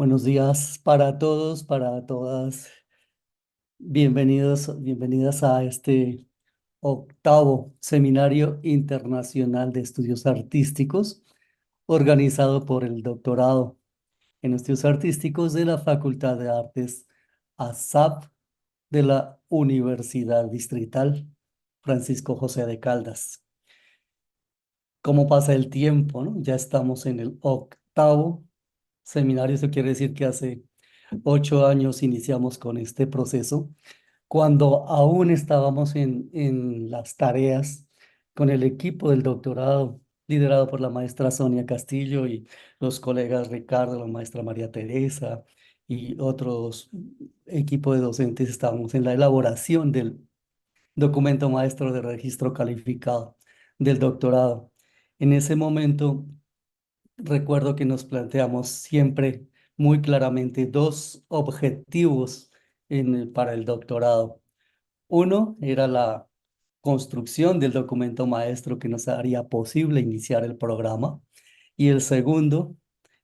Buenos días para todos, para todas. Bienvenidos, bienvenidas a este octavo Seminario Internacional de Estudios Artísticos, organizado por el Doctorado en Estudios Artísticos de la Facultad de Artes ASAP de la Universidad Distrital Francisco José de Caldas. ¿Cómo pasa el tiempo, no? Ya estamos en el octavo seminario. Eso quiere decir que hace 8 años iniciamos con este proceso, cuando aún estábamos en las tareas con el equipo del doctorado, liderado por la maestra Sonia Castillo y los colegas Ricardo, la maestra María Teresa y otros equipos de docentes. Estábamos en la elaboración del documento maestro de registro calificado del doctorado. En ese momento, recuerdo que nos planteamos siempre muy claramente dos objetivos para el doctorado. Uno era la construcción del documento maestro que nos haría posible iniciar el programa. Y el segundo,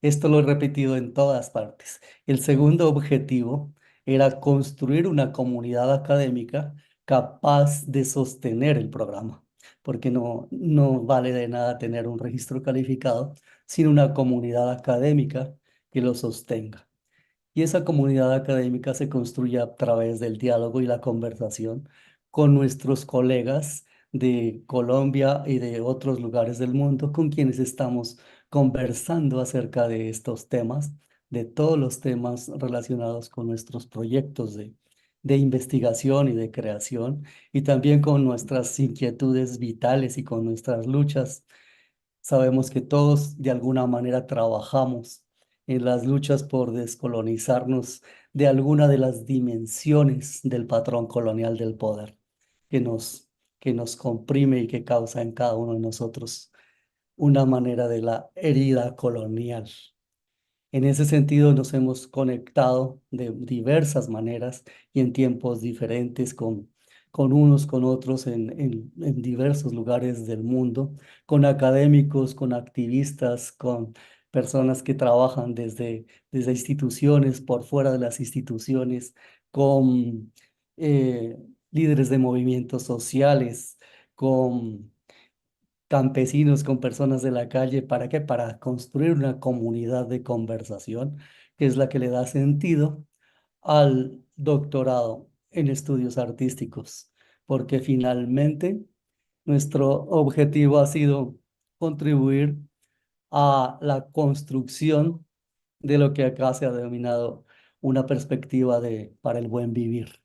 esto lo he repetido en todas partes, el segundo objetivo era construir una comunidad académica capaz de sostener el programa, porque no vale de nada tener un registro calificado sin una comunidad académica que lo sostenga. Y esa comunidad académica se construye a través del diálogo y la conversación con nuestros colegas de Colombia y de otros lugares del mundo con quienes estamos conversando acerca de estos temas, de todos los temas relacionados con nuestros proyectos de investigación y de creación, y también con nuestras inquietudes vitales y con nuestras luchas. Sabemos que todos de alguna manera trabajamos en las luchas por descolonizarnos de alguna de las dimensiones del patrón colonial del poder que nos, que nos comprime y que causa en cada uno de nosotros una manera de la herida colonial. En ese sentido, nos hemos conectado de diversas maneras y en tiempos diferentes con unos, con otros, en diversos lugares del mundo, con académicos, con activistas, con personas que trabajan desde instituciones, por fuera de las instituciones, con eh, líderes de movimientos sociales, con campesinos, con personas de la calle. ¿Para qué? Para construir una comunidad de conversación, que es la que le da sentido al doctorado en estudios artísticos, porque finalmente nuestro objetivo ha sido contribuir a la construcción de lo que acá se ha denominado una perspectiva para el buen vivir.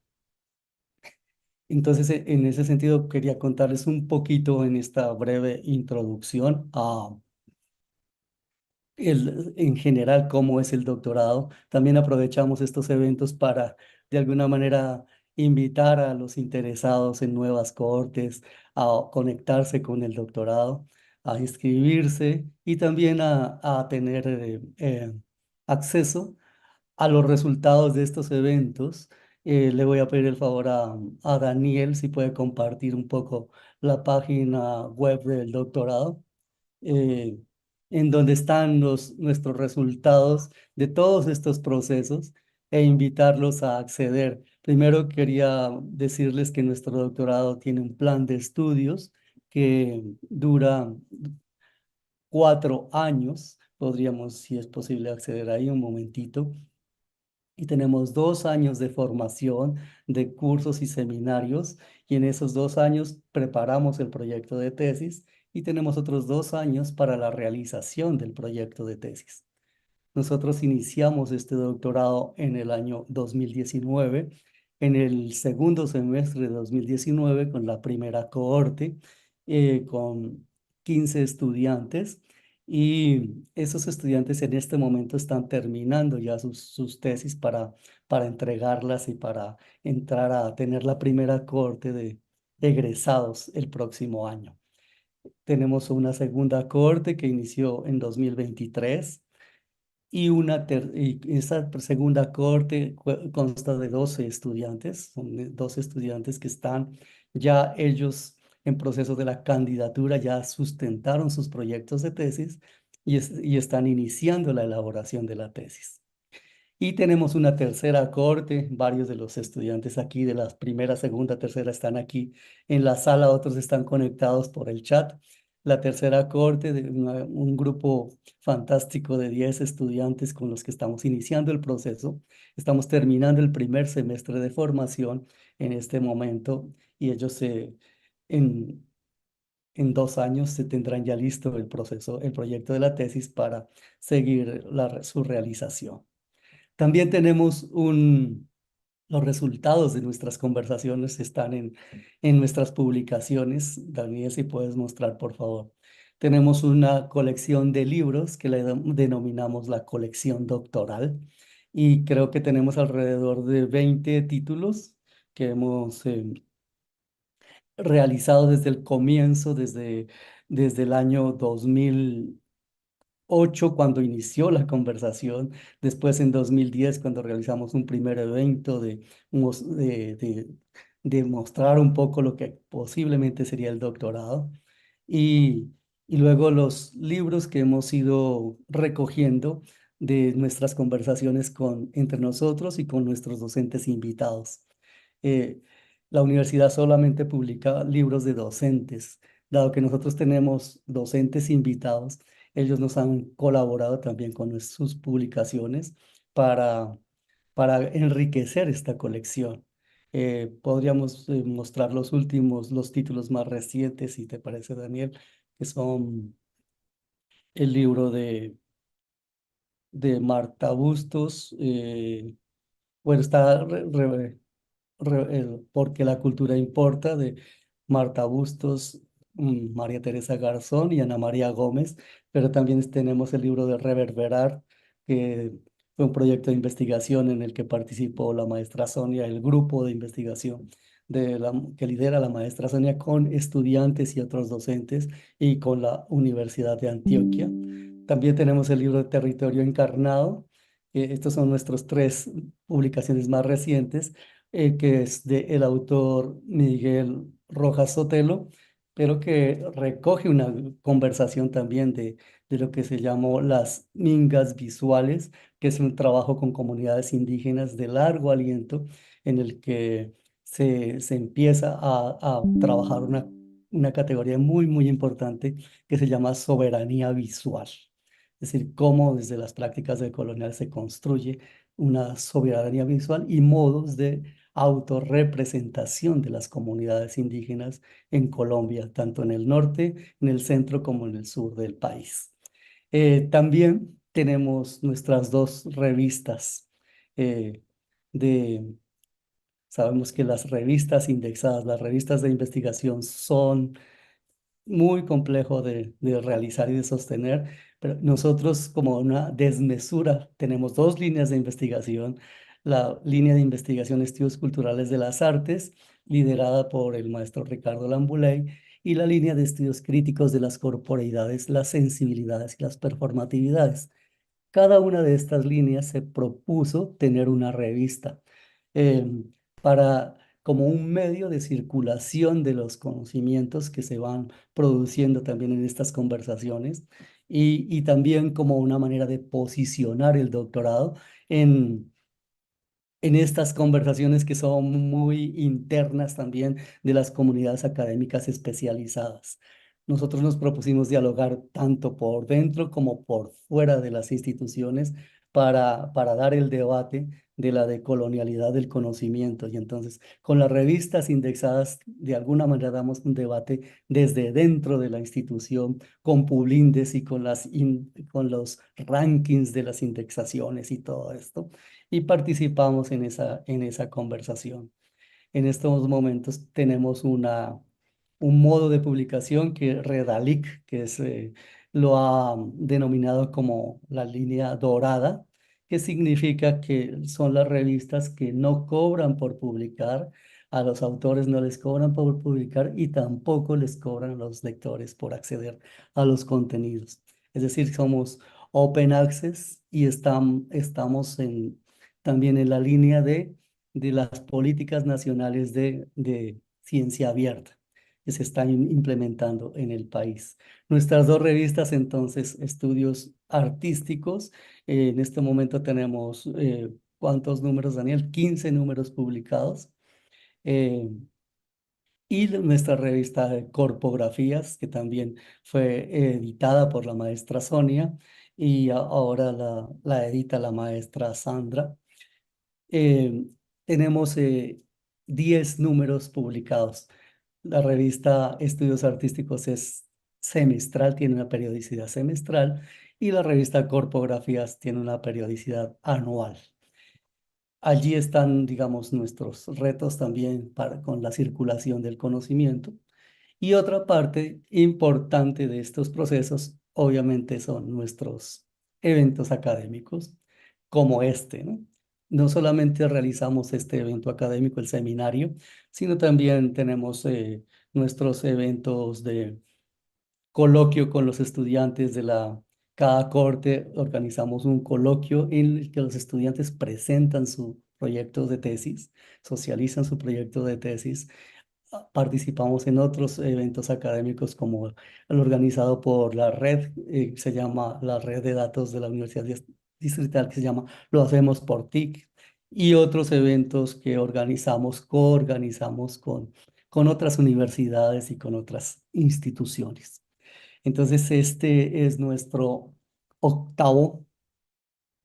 Entonces, en ese sentido, quería contarles un poquito en esta breve introducción a en general cómo es el doctorado. También aprovechamos estos eventos para, de alguna manera, invitar a los interesados en nuevas cohortes a conectarse con el doctorado, a inscribirse y también a tener acceso a los resultados de estos eventos. Le voy a pedir el favor a Daniel si puede compartir un poco la página web del doctorado, eh, en donde están nuestros resultados de todos estos procesos, e invitarlos a acceder. Primero quería decirles que nuestro doctorado tiene un plan de estudios que dura 4 años. Podríamos, si es posible, acceder ahí un momentito. Y tenemos 2 años de formación, de cursos y seminarios, y en esos 2 años preparamos el proyecto de tesis y tenemos otros 2 años para la realización del proyecto de tesis. Nosotros iniciamos este doctorado en el año 2019, en el segundo semestre de 2019, con la primera cohorte, con 15 estudiantes. Y esos estudiantes en este momento están terminando ya sus tesis para entregarlas y para entrar a tener la primera cohorte de egresados el próximo año. Tenemos una segunda cohorte que inició en 2023, y esa segunda cohorte consta de 12 estudiantes. Son 12 estudiantes que están ya ellos en proceso de la candidatura, ya sustentaron sus proyectos de tesis y están iniciando la elaboración de la tesis. Y tenemos una tercera cohorte, varios de los estudiantes aquí de la primera, segunda, tercera están aquí en la sala, otros están conectados por el chat. La tercera cohorte de un grupo fantástico de 10 estudiantes con los que estamos iniciando el proceso. Estamos terminando el primer semestre de formación en este momento y ellos en, en 2 años se tendrán ya listo el proceso, el proyecto de la tesis para seguir su realización. También tenemos los resultados de nuestras conversaciones están en nuestras publicaciones. Daniel, si puedes mostrar, por favor. Tenemos una colección de libros que le denominamos la colección doctoral y creo que tenemos alrededor de 20 títulos que hemos realizado desde el comienzo, desde el año 2008 cuando inició la conversación, después en 2010 cuando realizamos un primer evento de mostrar un poco lo que posiblemente sería el doctorado, y, y luego los libros que hemos ido recogiendo de nuestras conversaciones entre nosotros y con nuestros docentes invitados. Eh, la universidad solamente publica libros de docentes. Dado que nosotros tenemos docentes invitados, ellos nos han colaborado también con sus publicaciones para, para enriquecer esta colección. Podríamos mostrar los títulos más recientes, si te parece, Daniel, que son el libro de Marta Bustos. Bueno, está Porque la cultura importa, de Marta Bustos, María Teresa Garzón y Ana María Gómez, pero también tenemos el libro de Reverberar, que fue un proyecto de investigación en el que participó la maestra Sonia, el grupo de investigación que lidera la maestra Sonia con estudiantes y otros docentes y con la Universidad de Antioquia. También tenemos el libro de Territorio Encarnado. Estos son nuestros tres publicaciones más recientes, que es de el autor Miguel Rojas Sotelo, pero que recoge una conversación también de lo que se llamó las mingas visuales, que es un trabajo con comunidades indígenas de largo aliento, en el que se empieza a trabajar una categoría muy, muy importante que se llama soberanía visual. Es decir, cómo desde las prácticas del colonial se construye una soberanía visual y modos de autorrepresentación de las comunidades indígenas en Colombia, tanto en el norte, en el centro como en el sur del país. También tenemos nuestras dos revistas. eh, de, Sabemos que las revistas indexadas, las revistas de investigación son muy complejo de realizar y de sostener, pero nosotros como una desmesura tenemos dos líneas de investigación: la línea de investigación Estudios Culturales de las Artes, liderada por el maestro Ricardo Lambuley, y la línea de Estudios Críticos de las Corporeidades, las Sensibilidades y las Performatividades. Cada una de estas líneas se propuso tener una revista eh, para, como un medio de circulación de los conocimientos que se van produciendo también en estas conversaciones, y también como una manera de posicionar el doctorado en estas conversaciones que son muy internas también de las comunidades académicas especializadas. Nosotros nos propusimos dialogar tanto por dentro como por fuera de las instituciones para dar el debate de la decolonialidad del conocimiento. Y entonces, con las revistas indexadas, de alguna manera damos un debate desde dentro de la institución, con Publindes y con los rankings de las indexaciones y todo esto, y participamos en esa conversación. En estos momentos tenemos un modo de publicación que Redalic, lo ha denominado como la línea dorada, que significa que son las revistas que no cobran por publicar, a los autores no les cobran por publicar y tampoco les cobran a los lectores por acceder a los contenidos. Es decir, somos open access y estamos también en la línea de las políticas nacionales de ciencia abierta. que se están implementando en el país. Nuestras dos revistas, entonces, Estudios Artísticos, en este momento tenemos, ¿cuántos números, Daniel? 15 números publicados. eh, y nuestra revista de Corpografías, que también fue editada por la maestra Sonia y ahora la edita la maestra Sandra. Eh, tenemos 10 números publicados. La revista Estudios Artísticos es semestral, tiene una periodicidad semestral, y la revista Corpografías tiene una periodicidad anual. Allí están, digamos, nuestros retos también con la circulación del conocimiento. Y otra parte importante de estos procesos, obviamente, son nuestros eventos académicos, como este, ¿no? No solamente realizamos este evento académico, el seminario, sino también tenemos nuestros eventos de coloquio con los estudiantes de cada corte. Organizamos un coloquio en el que los estudiantes presentan su proyecto de tesis, socializan su proyecto de tesis. Participamos en otros eventos académicos como el organizado por la red, se llama la red de datos de la Universidad Distrital, que se llama Lo Hacemos por TIC, y otros eventos que organizamos, coorganizamos con otras universidades y con otras instituciones. Entonces, este es nuestro octavo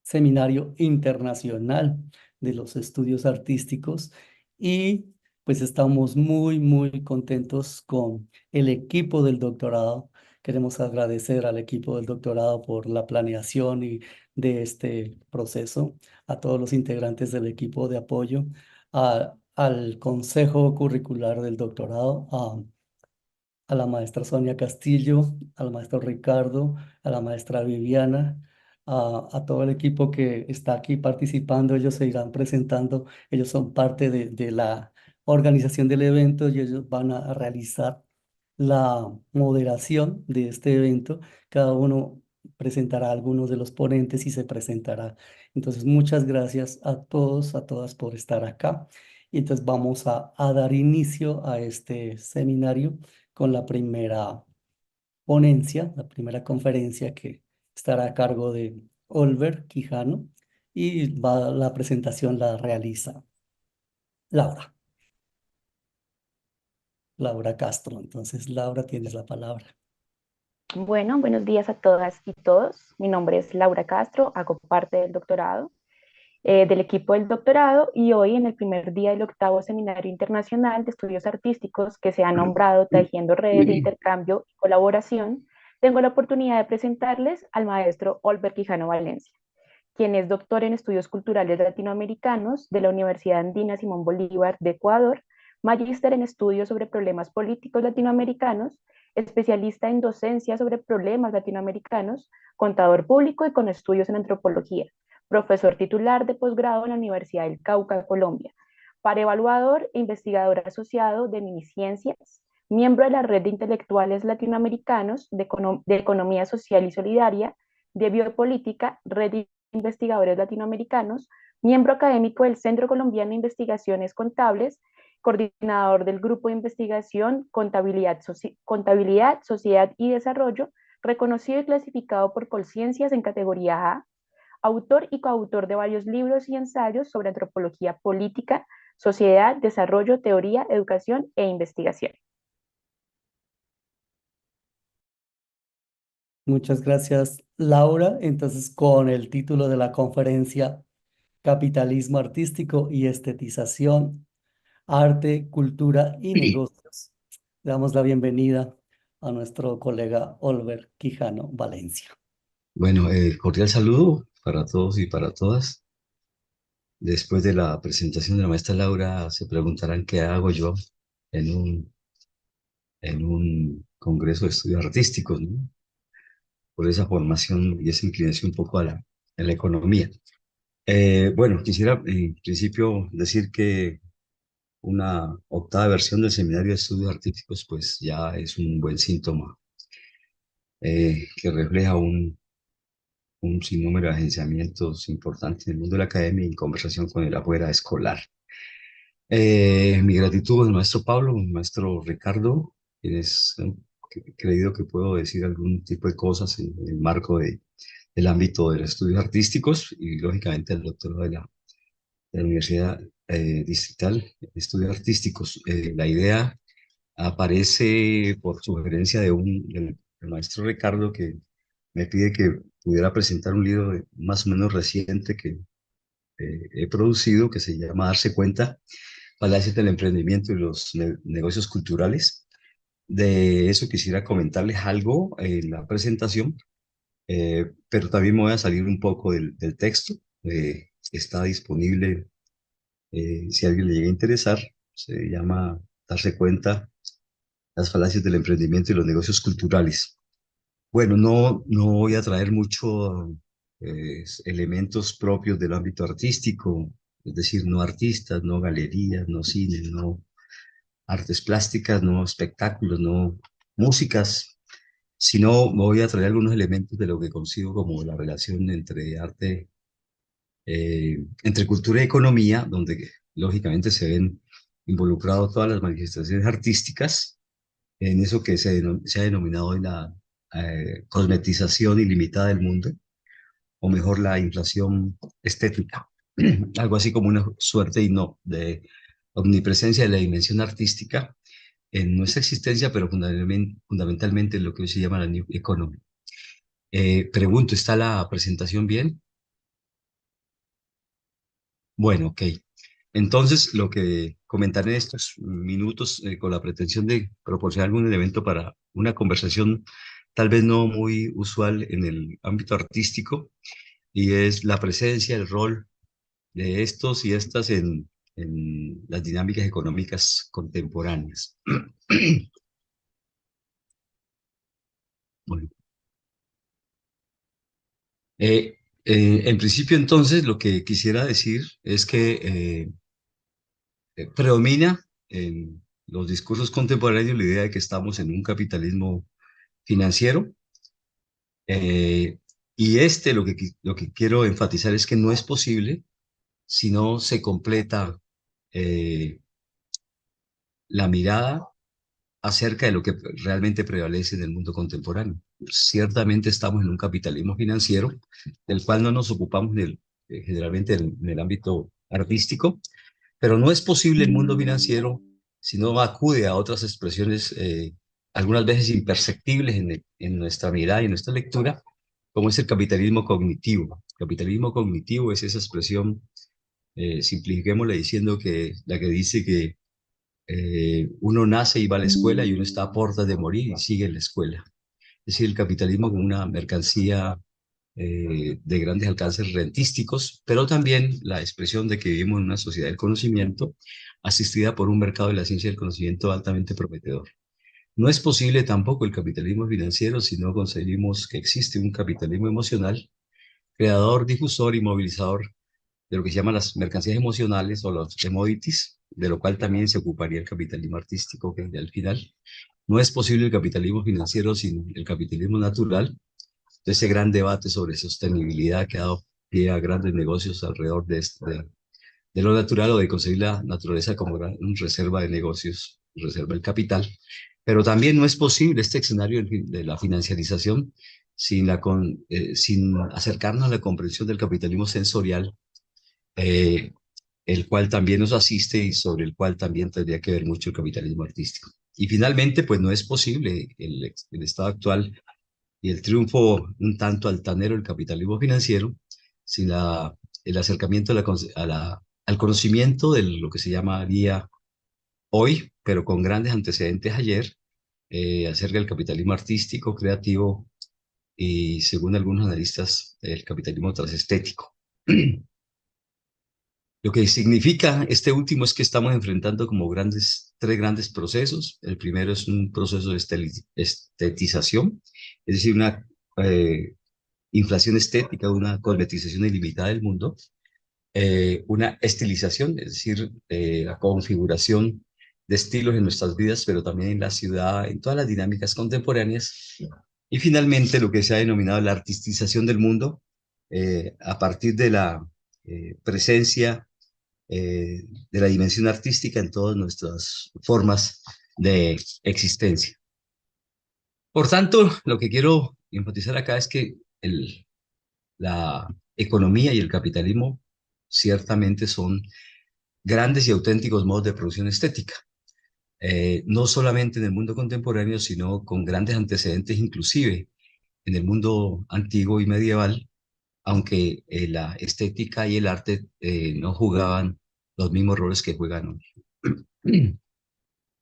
Seminario Internacional de los Estudios Artísticos, y pues estamos muy, muy contentos con el equipo del doctorado. Queremos agradecer al equipo del doctorado por la planeación y de este proceso, a todos los integrantes del equipo de apoyo, al consejo curricular del doctorado, a la maestra Sonia Castillo, al maestro Ricardo, a la maestra Viviana, a todo el equipo que está aquí participando. Ellos se irán presentando, ellos son parte de la organización del evento y ellos van a realizar la moderación de este evento. Cada uno presentará a algunos de los ponentes y se presentará. Entonces, muchas gracias a todos, a todas por estar acá. Y entonces vamos a dar inicio a este seminario con la primera ponencia, la primera conferencia, que estará a cargo de Olver Quijano, y la presentación la realiza Laura, Laura Castro. Entonces, Laura, tienes la palabra. Bueno, buenos días a todas y todos. Mi nombre es Laura Castro, hago parte del doctorado, del equipo del doctorado, y hoy en el primer día del octavo Seminario Internacional de Estudios Artísticos, que se ha nombrado Tejiendo Redes de Intercambio y Colaboración, tengo la oportunidad de presentarles al maestro Olver Quijano Valencia, quien es doctor en Estudios Culturales Latinoamericanos de la Universidad Andina Simón Bolívar de Ecuador, magíster en Estudios sobre Problemas Políticos Latinoamericanos, especialista en docencia sobre problemas latinoamericanos, contador público y con estudios en antropología, profesor titular de posgrado en la Universidad del Cauca, Colombia, para evaluador e investigador asociado de Miniciencias, miembro de la Red de Intelectuales Latinoamericanos de Economía Social y Solidaria, de Biopolítica, Red de Investigadores Latinoamericanos, miembro académico del Centro Colombiano de Investigaciones Contables, coordinador del Grupo de Investigación Contabilidad, Sociedad y Desarrollo, reconocido y clasificado por Colciencias en categoría A, autor y coautor de varios libros y ensayos sobre antropología política, sociedad, desarrollo, teoría, educación e investigación. Muchas gracias, Laura. Entonces, con el título de la conferencia, Capitalismo Artístico y Estetización, Arte, Cultura y Negocios, le damos la bienvenida a nuestro colega Oliver Quijano Valencia. Bueno, cordial saludo para todos y para todas. Después de la presentación de la maestra Laura, se preguntarán qué hago yo en un congreso de estudios artísticos, ¿no? Por esa formación y esa inclinación un poco a la economía. Bueno, quisiera en principio decir que una octava versión del Seminario de Estudios Artísticos pues ya es un buen síntoma que refleja un sinnúmero de agenciamientos importantes en el mundo de la academia y en conversación con el afuera escolar. Mi gratitud al maestro Pablo, al maestro Ricardo, quienes han creído que puedo decir algún tipo de cosas en el marco del ámbito de los estudios artísticos y lógicamente el doctorado de la Universidad Distrital de Estudios Artísticos. La idea aparece por sugerencia del maestro Ricardo, que me pide que pudiera presentar un libro más o menos reciente que he producido, que se llama Darse Cuenta, Falacias del Emprendimiento y los Negocios Culturales. De eso quisiera comentarles algo en la presentación, pero también me voy a salir un poco del texto. Está disponible si a alguien le llega a interesar. Se llama Darse Cuenta, las falacias del emprendimiento y los negocios culturales. Bueno, no voy a traer mucho elementos propios del ámbito artístico, es decir, no artistas, no galerías, no cines, no artes plásticas, no espectáculos, no músicas, sino voy a traer algunos elementos de lo que consigo como la relación entre arte, entre cultura y economía, donde lógicamente se ven involucradas todas las manifestaciones artísticas en eso que se ha denominado hoy la cosmetización ilimitada del mundo, o mejor la inflación estética, algo así como una suerte y no de omnipresencia de la dimensión artística en nuestra existencia, pero fundamentalmente en lo que hoy se llama la New Economy. Pregunto, ¿está la presentación bien? Bueno, ok. Entonces, lo que comentaré en estos minutos con la pretensión de proporcionar algún elemento para una conversación tal vez no muy usual en el ámbito artístico, y es la presencia, el rol de estos y estas en las dinámicas económicas contemporáneas. Bueno, en principio entonces lo que quisiera decir es que predomina en los discursos contemporáneos la idea de que estamos en un capitalismo financiero, eh, y lo que quiero enfatizar es que no es posible si no se completa eh, la mirada acerca de lo que realmente prevalece en el mundo contemporáneo. Ciertamente estamos en un capitalismo financiero del cual no nos ocupamos generalmente en el ámbito artístico, pero no es posible el mundo financiero si no acude a otras expresiones, algunas veces imperceptibles en nuestra mirada y en nuestra lectura, como es el capitalismo cognitivo. El capitalismo cognitivo es esa expresión, simplifiquémosla diciendo que la que dice que uno nace y va a la escuela y uno está a puertas de morir y sigue en la escuela. Es decir, el capitalismo como una mercancía de grandes alcances rentísticos, pero también la expresión de que vivimos en una sociedad del conocimiento asistida por un mercado de la ciencia del conocimiento altamente prometedor. No es posible tampoco el capitalismo financiero si no conseguimos que existe un capitalismo emocional, creador, difusor y movilizador de lo que se llaman las mercancías emocionales o los commodities, de lo cual también se ocuparía el capitalismo artístico, que al final no es posible el capitalismo financiero sin el capitalismo natural. Ese gran debate sobre sostenibilidad que ha dado pie a grandes negocios alrededor de lo natural o de conseguir la naturaleza como gran reserva de negocios, reserva del capital. Pero también no es posible este escenario de la financiarización sin acercarnos a la comprensión del capitalismo sensorial, eh, el cual también nos asiste y sobre el cual también tendría que ver mucho el capitalismo artístico. Y finalmente, pues no es posible el estado actual y el triunfo un tanto altanero del capitalismo financiero sin el acercamiento al conocimiento de lo que se llamaría hoy, pero con grandes antecedentes ayer, acerca del capitalismo artístico, creativo y, según algunos analistas, el capitalismo transestético. Lo que significa este último es que estamos enfrentando como tres grandes procesos. El primero es un proceso de estetización, es decir, una eh, inflación estética, una cosmetización ilimitada del mundo, una estilización, es decir, la configuración de estilos en nuestras vidas, pero también en la ciudad, en todas las dinámicas contemporáneas. Y finalmente lo que se ha denominado la artistización del mundo, a partir de la presencia de la dimensión artística en todas nuestras formas de existencia. Por tanto, lo que quiero enfatizar acá es que la economía y el capitalismo ciertamente son grandes y auténticos modos de producción estética, no solamente en el mundo contemporáneo, sino con grandes antecedentes inclusive en el mundo antiguo y medieval, aunque la estética y el arte no jugaban los mismos roles que juegan hoy.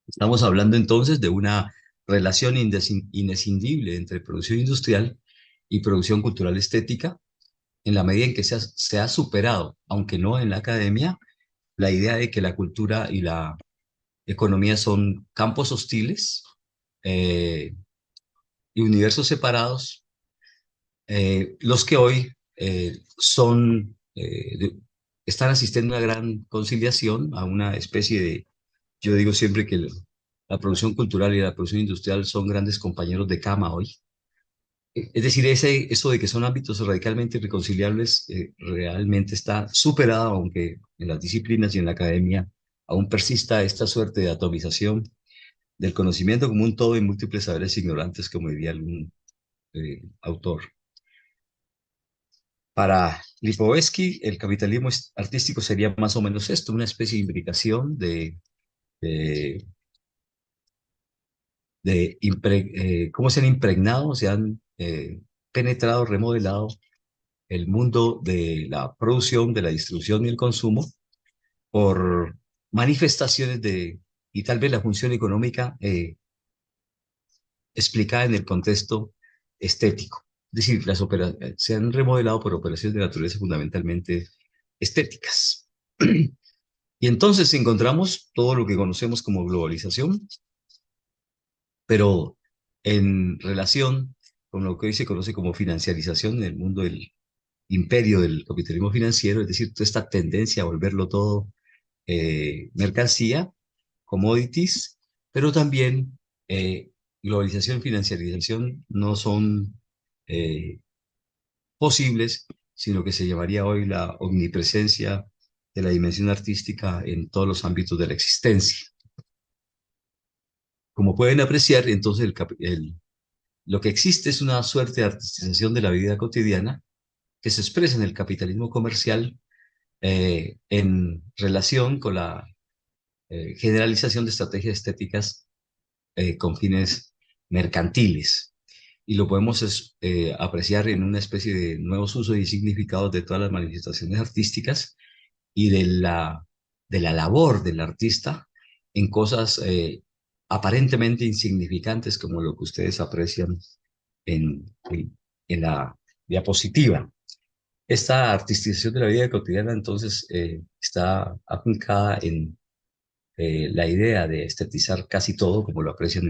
Estamos hablando entonces de una relación inescindible entre producción industrial y producción cultural estética, en la medida en que se ha superado, aunque no en la academia, la idea de que la cultura y la economía son campos hostiles eh, y universos separados, los que hoy están asistiendo a una gran conciliación, a una especie de, yo digo siempre que la producción cultural y la producción industrial son grandes compañeros de cama hoy. Es decir, eso de que son ámbitos radicalmente irreconciliables realmente está superado, aunque en las disciplinas y en la academia aún persista esta suerte de atomización del conocimiento como un todo y múltiples saberes ignorantes, como diría algún autor. Para Lipovetsky, el capitalismo artístico sería más o menos esto, una especie de imbricación de, cómo se han impregnado, se han penetrado, remodelado el mundo de la producción, de la distribución y el consumo por manifestaciones y tal vez la función económica explicada en el contexto estético. Es decir, se han remodelado por operaciones de naturaleza fundamentalmente estéticas. Y entonces encontramos todo lo que conocemos como globalización, pero en relación con lo que hoy se conoce como financiarización en el mundo del imperio del capitalismo financiero, es decir, toda esta tendencia a volverlo todo mercancía, commodities, pero también globalización y financiarización no son eh, posibles, sino que se llamaría hoy la omnipresencia de la dimensión artística en todos los ámbitos de la existencia. Como pueden apreciar, entonces lo que existe es una suerte de artistización de la vida cotidiana que se expresa en el capitalismo comercial en relación con la generalización de estrategias estéticas con fines mercantiles. Y lo podemos apreciar en una especie de nuevos usos y significados de todas las manifestaciones artísticas y de la labor del artista en cosas aparentemente insignificantes como lo que ustedes aprecian en la diapositiva. Esta artistización de la vida cotidiana entonces está afincada en la idea de estetizar casi todo como lo aprecian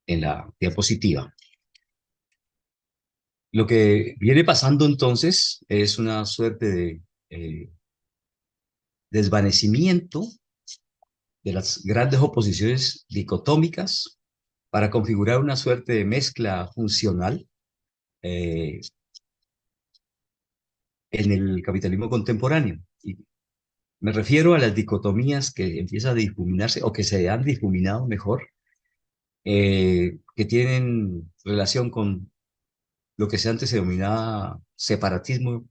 en la diapositiva. Lo que viene pasando entonces es una suerte de desvanecimiento de las grandes oposiciones dicotómicas para configurar una suerte de mezcla funcional eh, en el capitalismo contemporáneo. Y me refiero a las dicotomías que empiezan a difuminarse o que se han difuminado mejor, que tienen relación con lo que antes se denominaba separatismo,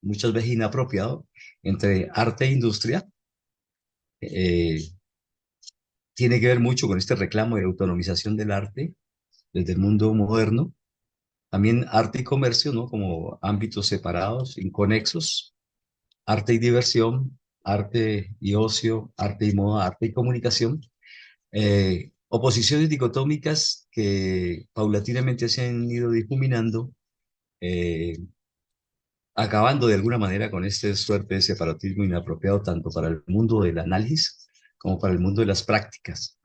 muchas veces inapropiado, entre arte e industria. Eh, Tiene que ver mucho con este reclamo de autonomización del arte desde el mundo moderno. También arte y comercio, ¿no? Como ámbitos separados, inconexos. Arte y diversión, arte y ocio, arte y moda, arte y comunicación. Oposiciones dicotómicas que paulatinamente se han ido difuminando, eh, acabando de alguna manera con este suerte de separatismo inapropiado tanto para el mundo del análisis como para el mundo de las prácticas.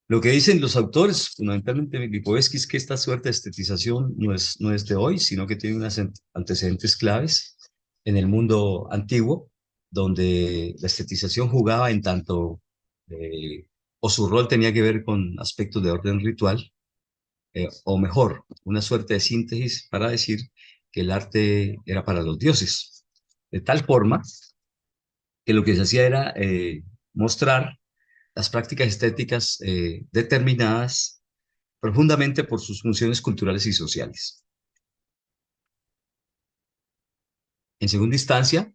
Lo que dicen los autores, fundamentalmente Lipovetsky, es que esta suerte de estetización no es de hoy, sino que tiene unas antecedentes claves en el mundo antiguo, donde la estetización jugaba en tanto, o su rol tenía que ver con aspectos de orden ritual, o mejor, una suerte de síntesis para decir que el arte era para los dioses, de tal forma que lo que se hacía era mostrar las prácticas estéticas determinadas profundamente por sus funciones culturales y sociales. En segunda instancia,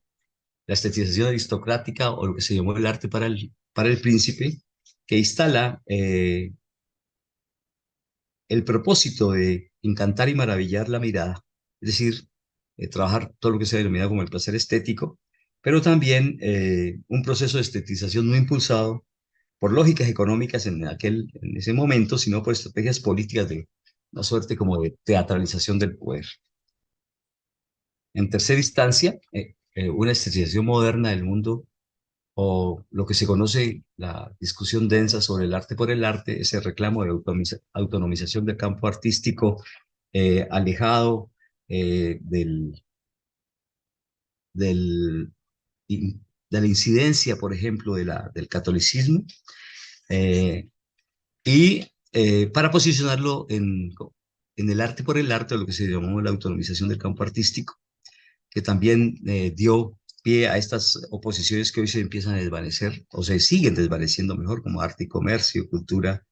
la estetización aristocrática o lo que se llamó el arte para el príncipe, que instala el propósito de encantar y maravillar la mirada, es decir, trabajar todo lo que se denomina como el placer estético, pero también un proceso de estetización no impulsado por lógicas económicas en ese momento, sino por estrategias políticas de una suerte como de teatralización del poder. En tercera instancia, una estetización moderna del mundo o lo que se conoce la discusión densa sobre el arte por el arte, ese reclamo de autonomización del campo artístico alejado del, del, de la incidencia, por ejemplo, del catolicismo, eh, y para posicionarlo en el arte por el arte, o lo que se llamó la autonomización del campo artístico, que también dio pie a estas oposiciones que hoy se empiezan a desvanecer, o se siguen desvaneciendo mejor, como arte y comercio, cultura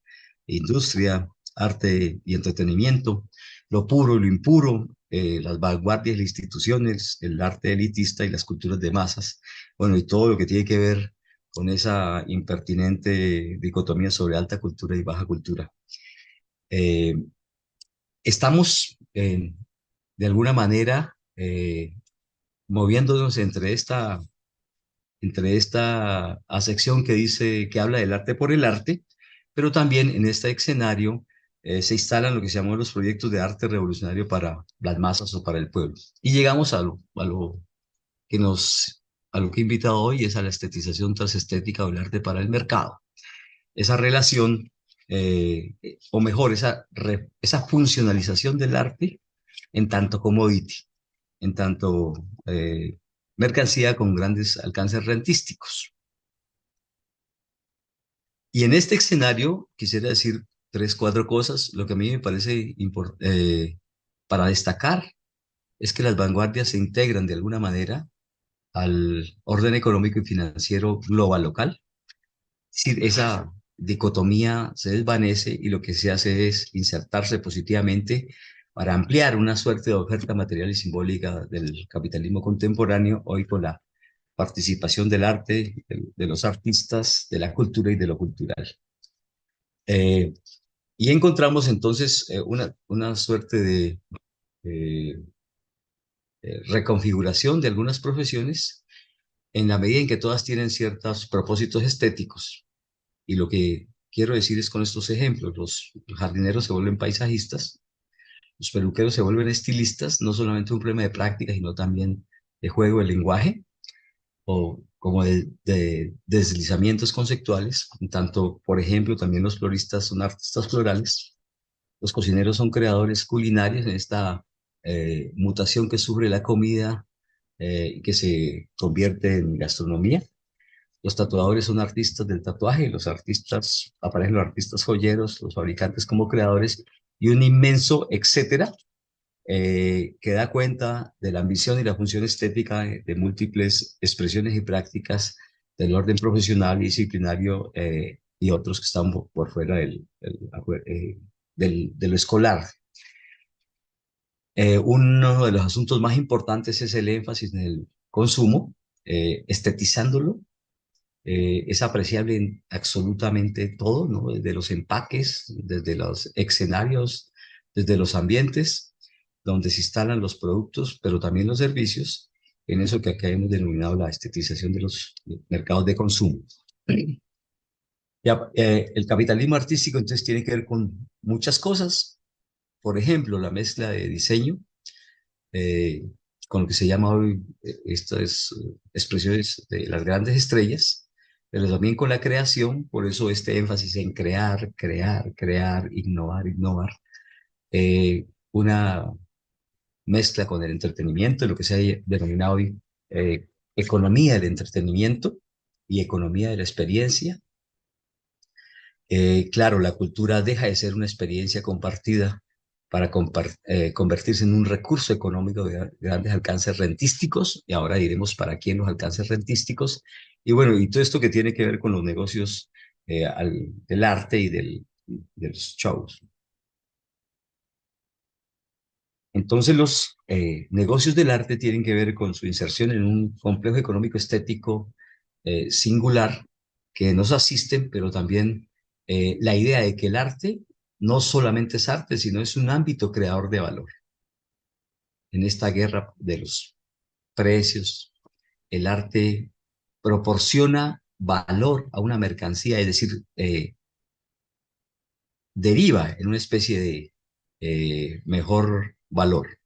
e industria, arte y entretenimiento, lo puro y lo impuro, las vanguardias y las instituciones, el arte elitista y las culturas de masas, bueno, y todo lo que tiene que ver con esa impertinente dicotomía sobre alta cultura y baja cultura. Eh, estamos, de alguna manera, moviéndonos entre esta acepción que dice, que habla del arte por el arte, pero también en este escenario se instalan lo que se llaman los proyectos de arte revolucionario para las masas o para el pueblo. Y llegamos a lo que he invitado hoy, es a la estetización transestética del arte para el mercado. Esa relación, o mejor, esa funcionalización del arte en tanto commodity, en tanto mercancía con grandes alcances rentísticos. Y en este escenario quisiera decir tres, cuatro cosas. Lo que a mí me parece para destacar es que las vanguardias se integran de alguna manera al orden económico y financiero global local. Es decir, esa dicotomía se desvanece y lo que se hace es insertarse positivamente para ampliar una suerte de oferta material y simbólica del capitalismo contemporáneo, hoy con la participación del arte, de los artistas, de la cultura y de lo cultural. Eh, y encontramos entonces una suerte de eh, reconfiguración de algunas profesiones en la medida en que todas tienen ciertos propósitos estéticos. Y lo que quiero decir es con estos ejemplos, los jardineros se vuelven paisajistas, los peluqueros se vuelven estilistas, no solamente un problema de práctica, sino también de juego del lenguaje, o como de deslizamientos conceptuales. En tanto, por ejemplo, también los floristas son artistas florales, los cocineros son creadores culinarios en esta mutación que sufre la comida y que se convierte en gastronomía. Los tatuadores son artistas del tatuaje, los artistas, aparecen los artistas joyeros, los fabricantes como creadores, y un inmenso etcétera que da cuenta de la ambición y la función estética de múltiples expresiones y prácticas del orden profesional y disciplinario y otros que están por fuera de lo escolar. Uno de los asuntos más importantes es el énfasis en el consumo, estetizándolo. Es apreciable en absolutamente todo, ¿no? Desde los empaques, desde los escenarios, desde los ambientes donde se instalan los productos, pero también los servicios, en eso que acá hemos denominado la estetización de los mercados de consumo. Ya, el capitalismo artístico entonces tiene que ver con muchas cosas, por ejemplo, la mezcla de diseño, eh, con lo que se llama hoy estas expresiones de las grandes estrellas, pero también con la creación, por eso este énfasis en crear, crear, crear, innovar, innovar. Una mezcla con el entretenimiento, lo que se ha denominado hoy economía del entretenimiento y economía de la experiencia. Claro, la cultura deja de ser una experiencia compartida para convertirse en un recurso económico de grandes alcances rentísticos, y ahora diremos para quién los alcances rentísticos, y bueno, y todo esto que tiene que ver con los negocios del arte y de los shows. Entonces los negocios del arte tienen que ver con su inserción en un complejo económico estético singular que nos asisten, pero también la idea de que el arte no solamente es arte, sino es un ámbito creador de valor. En esta guerra de los precios, el arte proporciona valor a una mercancía, es decir, deriva en una especie de mejor valor.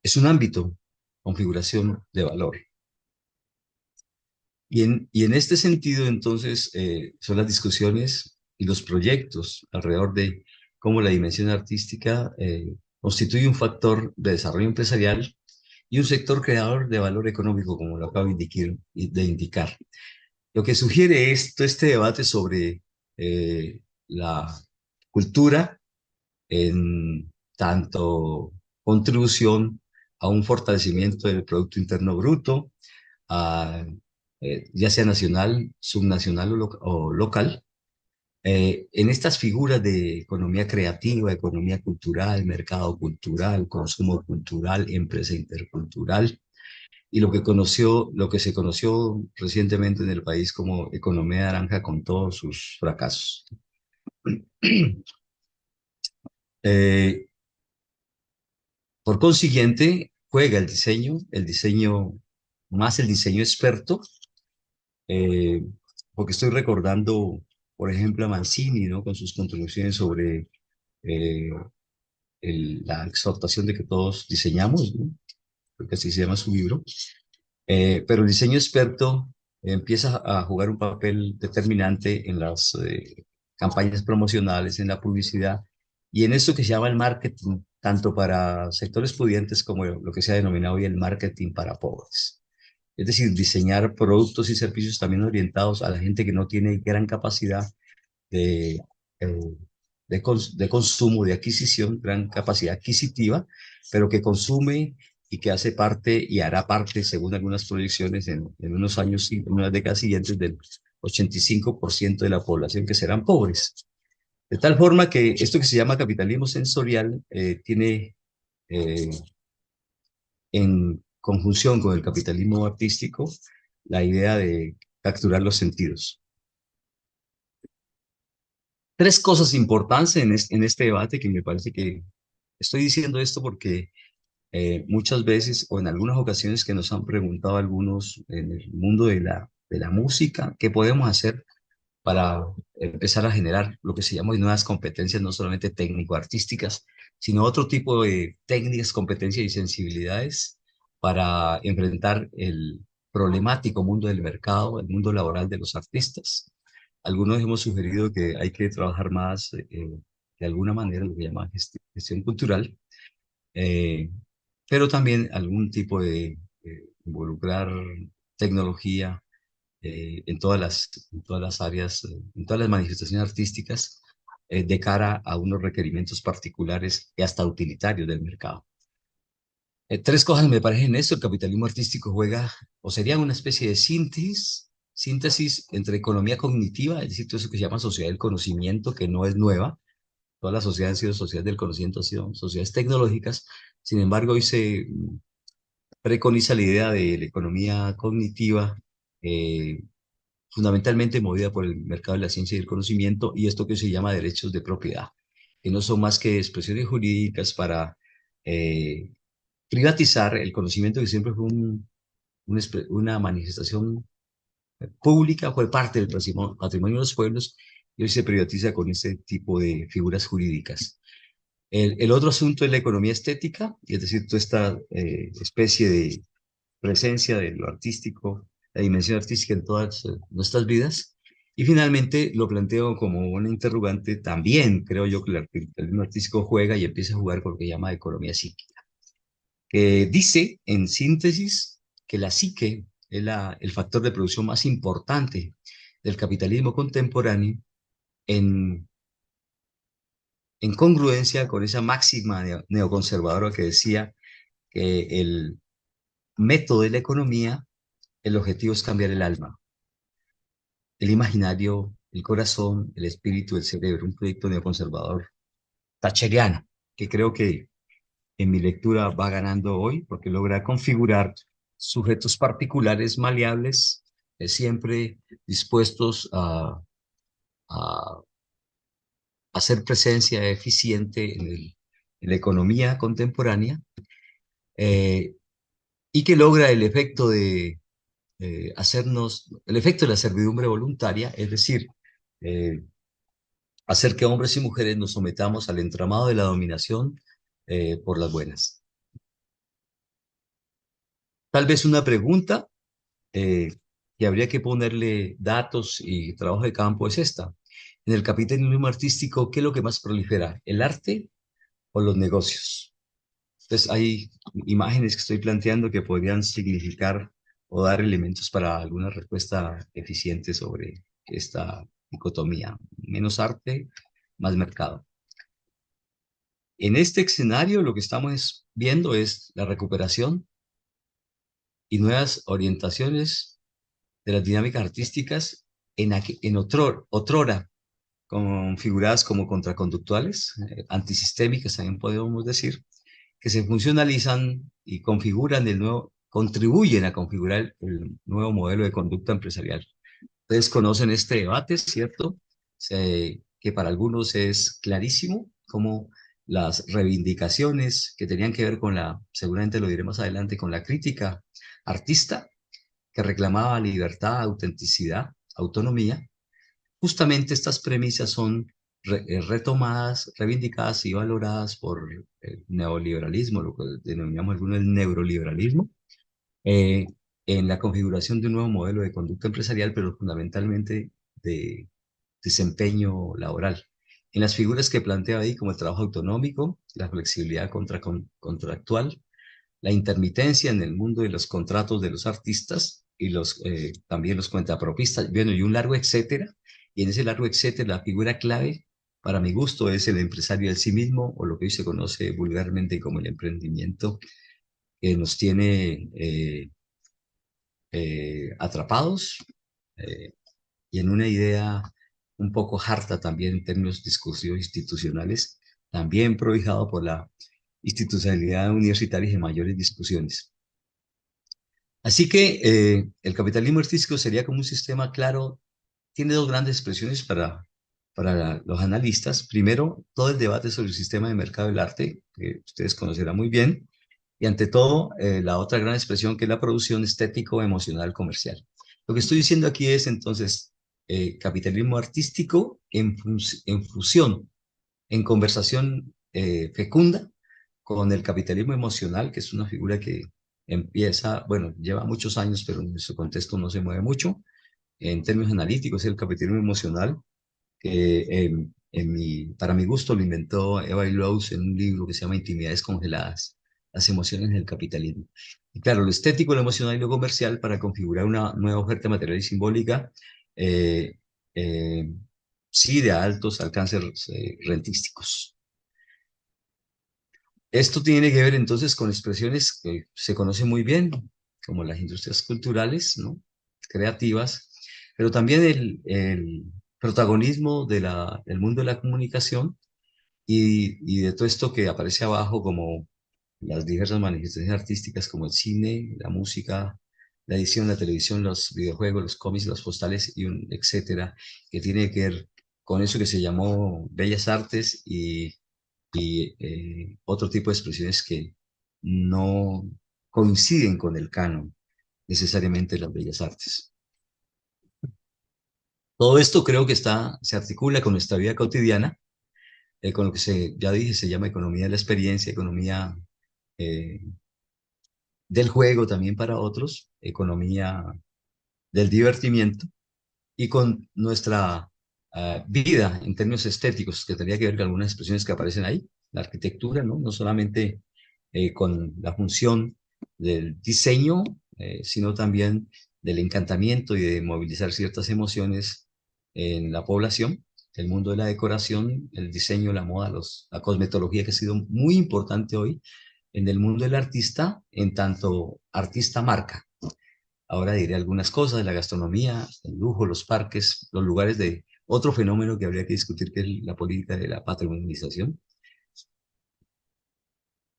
Es un ámbito, configuración de valor. Y en este sentido, entonces, son las discusiones y los proyectos alrededor de cómo la dimensión artística constituye un factor de desarrollo empresarial y un sector creador de valor económico, como lo acabo de indicar. Lo que sugiere todo este debate sobre la cultura en tanto contribución a un fortalecimiento del Producto Interno Bruto, a, ya sea nacional, subnacional o local, en estas figuras de economía creativa, economía cultural, mercado cultural, consumo cultural, empresa intercultural, y lo que se conoció recientemente en el país como economía naranja con todos sus fracasos. Eh, por consiguiente, juega el diseño, más el diseño experto, eh, porque estoy recordando, por ejemplo, a Mancini, ¿no? Con sus contribuciones sobre eh, la exhortación de que todos diseñamos, ¿no? Creo que así se llama su libro. Pero el diseño experto empieza a jugar un papel determinante en las campañas promocionales, en la publicidad y en esto que se llama el marketing, tanto para sectores pudientes como lo que se ha denominado hoy el marketing para pobres. Es decir, diseñar productos y servicios también orientados a la gente que no tiene gran capacidad de, eh, de consumo, de adquisición, gran capacidad adquisitiva, pero que consume y que hace parte y hará parte, según algunas proyecciones, en unos años, en unas décadas siguientes, del 85% de la población que serán pobres. De tal forma que esto que se llama capitalismo sensorial tiene en conjunción con el capitalismo artístico la idea de capturar los sentidos. Tres cosas importantes en este debate que me parece que estoy diciendo esto porque muchas veces o en algunas ocasiones que nos han preguntado algunos en el mundo de la música, ¿qué podemos hacer para empezar a generar lo que se llama nuevas competencias, no solamente técnico-artísticas, sino otro tipo de técnicas, competencias y sensibilidades para enfrentar el problemático mundo del mercado, el mundo laboral de los artistas? Algunos hemos sugerido que hay que trabajar más de alguna manera lo que llama gestión cultural, eh, pero también algún tipo de involucrar tecnología en todas las áreas, en todas las manifestaciones artísticas, de cara a unos requerimientos particulares y hasta utilitarios del mercado. Tres cosas me parecen esto: el capitalismo artístico juega, o sería una especie de síntesis entre economía cognitiva, es decir, todo eso que se llama sociedad del conocimiento, que no es nueva. Todas las sociedades han sido sociedades del conocimiento, han sido sociedades tecnológicas. Sin embargo, hoy se preconiza la idea de la economía cognitiva, eh, fundamentalmente movida por el mercado de la ciencia y el conocimiento, y esto que se llama derechos de propiedad, que no son más que expresiones jurídicas para eh, privatizar el conocimiento, que siempre fue una manifestación pública, fue parte del patrimonio de los pueblos, y hoy se privatiza con ese tipo de figuras jurídicas. El otro asunto es la economía estética, es decir, toda esta especie de presencia de lo artístico, la dimensión artística en todas nuestras vidas. Y finalmente lo planteo como una interrogante, también creo yo que el capitalismo artístico juega y empieza a jugar con lo que llama economía psíquica, que dice en síntesis que la psique es el factor de producción más importante del capitalismo contemporáneo, en, en congruencia con esa máxima neoconservadora que decía que el método de la economía, el objetivo es cambiar el alma. el imaginario, el corazón, el espíritu, el cerebro, un proyecto neoconservador thatcheriano, que creo que en mi lectura va ganando hoy porque logra configurar sujetos particulares maleables, siempre dispuestos a hacer presencia eficiente en la economía contemporánea, eh, y que logra el efecto de el efecto de la servidumbre voluntaria, es decir, eh, hacer que hombres y mujeres nos sometamos al entramado de la dominación por las buenas. Tal vez una pregunta eh, que habría que ponerle datos y trabajo de campo es esta. En el capitalismo artístico, ¿qué es lo que más prolifera? ¿El arte o los negocios? Entonces, hay imágenes que estoy planteando que podrían significar o dar elementos para alguna respuesta eficiente sobre esta dicotomía. Menos arte, más mercado. En este escenario, lo que estamos viendo es la recuperación y nuevas orientaciones de las dinámicas artísticas otrora configuradas como contraconductuales, antisistémicas también podemos decir, que se funcionalizan y configuran contribuyen a configurar el nuevo modelo de conducta empresarial. Ustedes conocen este debate, ¿cierto? Que para algunos es clarísimo, como las reivindicaciones que tenían que ver con seguramente lo diré más adelante, con la crítica artista, que reclamaba libertad, autenticidad, autonomía. Justamente estas premisas son retomadas, reivindicadas y valoradas por el neoliberalismo, lo que denominamos algunos el neuroliberalismo, eh, en la configuración de un nuevo modelo de conducta empresarial, pero fundamentalmente de desempeño laboral. En las figuras que planteo ahí, como el trabajo autonómico, la flexibilidad contractual, la intermitencia en el mundo de los contratos de los artistas y también los cuentapropistas, bueno, y un largo etcétera. Y en ese largo etcétera, la figura clave, para mi gusto, es el empresario en sí mismo, o lo que hoy se conoce vulgarmente como el emprendimiento, que nos tiene atrapados y en una idea un poco harta también en términos discursivos institucionales, también prohijado por la institucionalidad universitaria y de mayores discusiones. Así que el capitalismo artístico sería como un sistema claro, tiene dos grandes expresiones para los analistas. Primero, todo el debate sobre el sistema de mercado del arte, que ustedes conocerán muy bien, y ante todo, la otra gran expresión que es la producción estético-emocional comercial. Lo que estoy diciendo aquí es entonces capitalismo artístico en fusión, en conversación fecunda con el capitalismo emocional, que es una figura que empieza, bueno, lleva muchos años, pero en su contexto no se mueve mucho. En términos analíticos, el capitalismo emocional, que para mi gusto lo inventó Eva Illouz en un libro que se llama Intimidades Congeladas, las emociones en el capitalismo. Y claro, lo estético, lo emocional y lo comercial para configurar una nueva oferta material y simbólica, eh, eh, sí, de altos alcances rentísticos. Esto tiene que ver entonces con expresiones que se conocen muy bien, como las industrias culturales, ¿no? Creativas, pero también el protagonismo del mundo de la comunicación y de todo esto que aparece abajo como las diversas manifestaciones artísticas como el cine, la música, la edición, la televisión, los videojuegos, los cómics, los postales y un etcétera, que tiene que ver con eso que se llamó bellas artes y otro tipo de expresiones que no coinciden con el canon necesariamente de las bellas artes. Todo esto creo que se articula con nuestra vida cotidiana, con lo que ya dije, se llama economía de la experiencia, economía eh, del juego también para otros, economía del divertimiento, y con nuestra vida en términos estéticos, que tendría que ver con algunas expresiones que aparecen ahí, la arquitectura, ¿no? No solamente con la función del diseño, sino también del encantamiento y de movilizar ciertas emociones en la población, el mundo de la decoración, el diseño, la moda, la cosmetología, que ha sido muy importante hoy en el mundo del artista, en tanto artista marca. ahora diré algunas cosas de la gastronomía, el lujo, los parques, los lugares de otro fenómeno que habría que discutir, que es la política de la patrimonialización.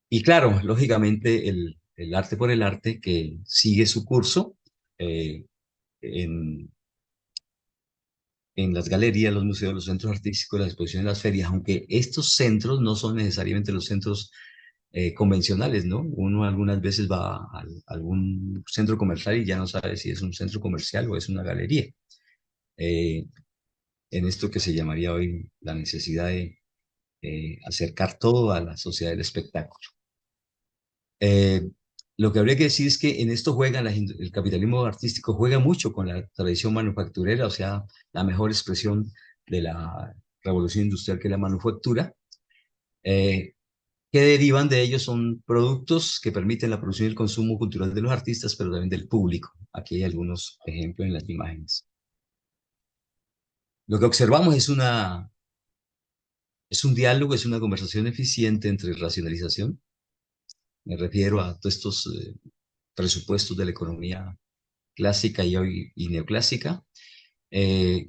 Y claro, lógicamente el arte por el arte que sigue su curso eh, en, en las galerías, los museos, los centros artísticos, las exposiciones, las ferias, aunque estos centros no son necesariamente los centros convencionales, ¿no? Uno algunas veces va a algún centro comercial y ya no sabe si es un centro comercial o es una galería. Eh, en esto que se llamaría hoy la necesidad de acercar todo a la sociedad del espectáculo. Eh, lo que habría que decir es que en esto el capitalismo artístico juega mucho con la tradición manufacturera, o sea, la mejor expresión de la revolución industrial que es la manufactura. Eh, que derivan de ellos son productos que permiten la producción y el consumo cultural de los artistas, pero también del público. Aquí hay algunos ejemplos en las imágenes. Lo que observamos es un diálogo, es una conversación eficiente entre racionalización, me refiero a todos estos presupuestos de la economía clásica y neoclásica,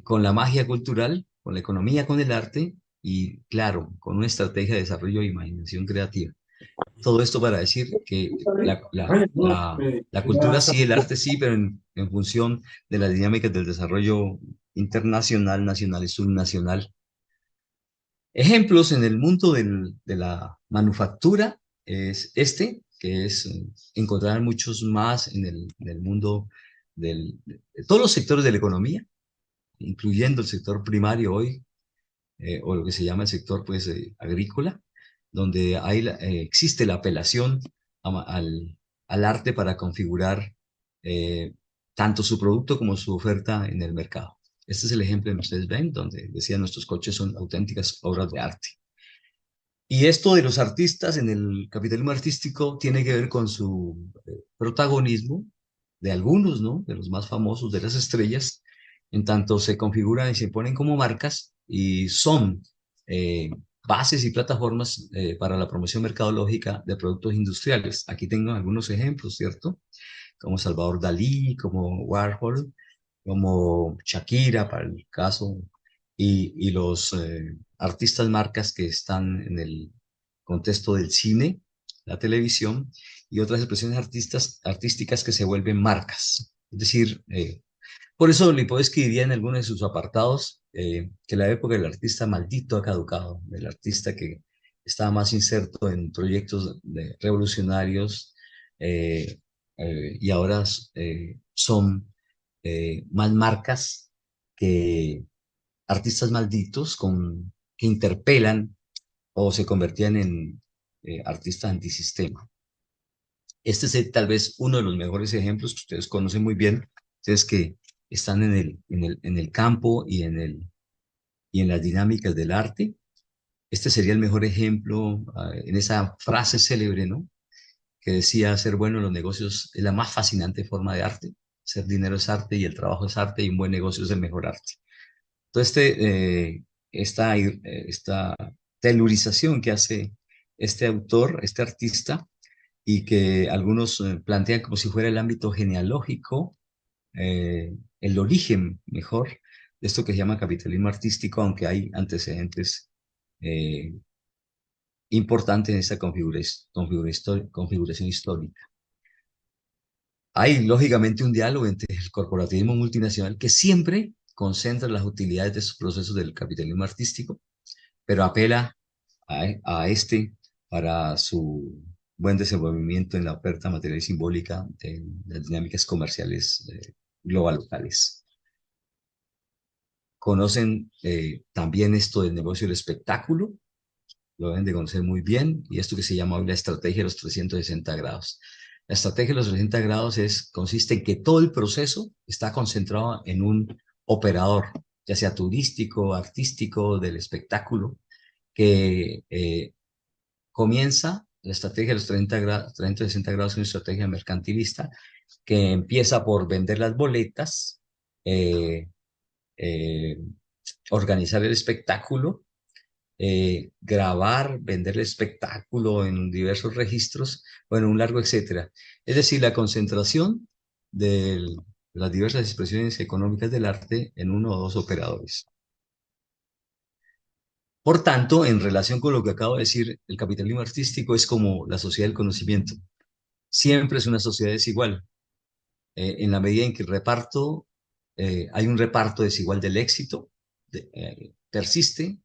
con la magia cultural, con la economía, con el arte y, claro, con una estrategia de desarrollo e imaginación creativa. Todo esto para decir que la cultura sí, el arte sí, pero en función de las dinámicas del desarrollo internacional, nacional y subnacional. Ejemplos en el mundo de la manufactura es este, que es encontrar muchos más en el mundo de todos los sectores de la economía, incluyendo el sector primario hoy, o lo que se llama el sector pues, agrícola, donde existe la apelación al arte para configurar eh, tanto su producto como su oferta en el mercado. Este es el ejemplo que ustedes ven, donde decían nuestros coches son auténticas obras de arte. Y esto de los artistas en el capitalismo artístico tiene que ver con su protagonismo de algunos, ¿no? De los más famosos, de las estrellas, en tanto se configuran y se ponen como marcas y son eh, bases y plataformas para la promoción mercadológica de productos industriales. Aquí tengo algunos ejemplos, ¿cierto? Como Salvador Dalí, como Warhol, como Shakira, para el caso, y los artistas marcas que están en el contexto del cine, la televisión y otras expresiones artísticas que se vuelven marcas. Es decir, por eso Lipovetsky diría en algunos de sus apartados que la época del artista maldito ha caducado, del artista que estaba más inserto en proyectos revolucionarios eh, y ahora son más marcas que artistas malditos que interpelan o se convertían en artistas antisistema. Este es tal vez uno de los mejores ejemplos que ustedes conocen muy bien, ustedes que están en el campo y en las dinámicas del arte. Este sería el mejor ejemplo en esa frase célebre, ¿no? Que decía, hacer bueno en los negocios es la más fascinante forma de arte. Hacer dinero es arte y el trabajo es arte y un buen negocio es el mejor arte. Entonces, esta telurización que hace este autor, este artista, y que algunos plantean como si fuera el ámbito genealógico, el origen mejor de esto que se llama capitalismo artístico, aunque hay antecedentes eh, importantes en esta configuración histórica. Hay, lógicamente, un diálogo entre el corporativismo multinacional que siempre concentra las utilidades de estos procesos del capitalismo artístico, pero apela a este para su buen desenvolvimiento en la oferta material y simbólica de las dinámicas comerciales global locales. Conocen también esto del negocio del espectáculo, lo deben de conocer muy bien, y esto que se llama hoy la estrategia de los 360 grados. La estrategia de los 360 grados consiste en que todo el proceso está concentrado en un operador, ya sea turístico, artístico, del espectáculo, que comienza la estrategia de los 360 grados, es una estrategia mercantilista que empieza por vender las boletas, eh, eh, organizar el espectáculo, grabar, vender el espectáculo en diversos registros, bueno, un largo etcétera. Es decir, la concentración de las diversas expresiones económicas del arte en uno o dos operadores. Por tanto, en relación con lo que acabo de decir, el capitalismo artístico es como la sociedad del conocimiento. Siempre es una sociedad desigual. En la medida en que hay un reparto desigual del éxito, persiste,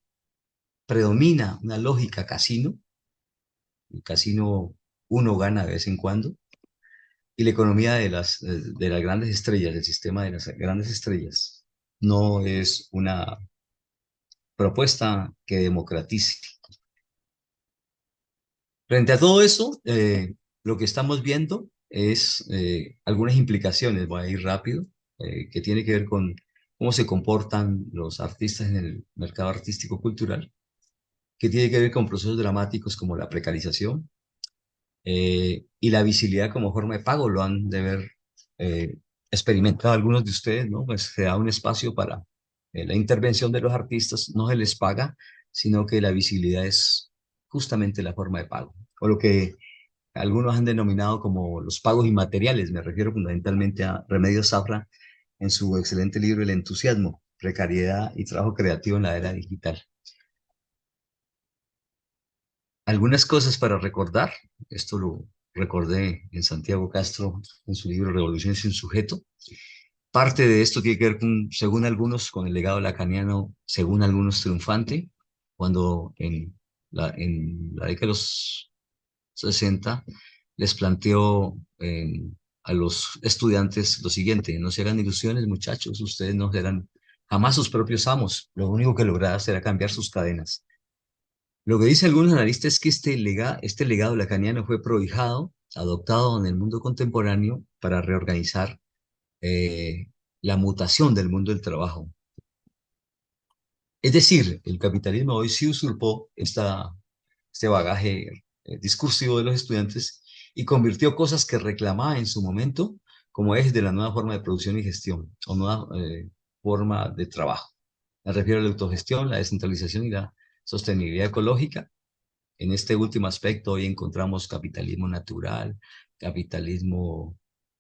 predomina una lógica casino. El casino uno gana de vez en cuando, y la economía de las grandes estrellas, el sistema de las grandes estrellas, no es una propuesta que democratice. Frente a todo eso, lo que estamos viendo es algunas implicaciones, voy a ir rápido, que tiene que ver con cómo se comportan los artistas en el mercado artístico cultural, que tiene que ver con procesos dramáticos como la precarización, y la visibilidad como forma de pago. Lo han de ver experimentado algunos de ustedes, ¿no? Pues se da un espacio para la intervención de los artistas, no se les paga, sino que la visibilidad es justamente la forma de pago, o lo que algunos han denominado como los pagos inmateriales. Me refiero fundamentalmente a Remedios Zafra en su excelente libro El entusiasmo, precariedad y trabajo creativo en la era digital. Algunas cosas para recordar, esto lo recordé en Santiago Castro en su libro Revolución sin sujeto. Parte de esto tiene que ver con, según algunos, con el legado lacaniano, según algunos triunfante, cuando en la década de los 60 les planteó a los estudiantes lo siguiente: no se hagan ilusiones, muchachos, ustedes no serán jamás sus propios amos, lo único que lograrán será cambiar sus cadenas. Lo que dicen algunos analistas es que este legado lacaniano fue prohijado, adoptado en el mundo contemporáneo para reorganizar eh, la mutación del mundo del trabajo. Es decir, el capitalismo hoy sí usurpó este bagaje discursivo de los estudiantes y convirtió cosas que reclamaba en su momento como ejes de la nueva forma de producción y gestión, o nueva forma de trabajo. Me refiero a la autogestión, la descentralización y la sostenibilidad ecológica. En este último aspecto hoy encontramos capitalismo natural, capitalismo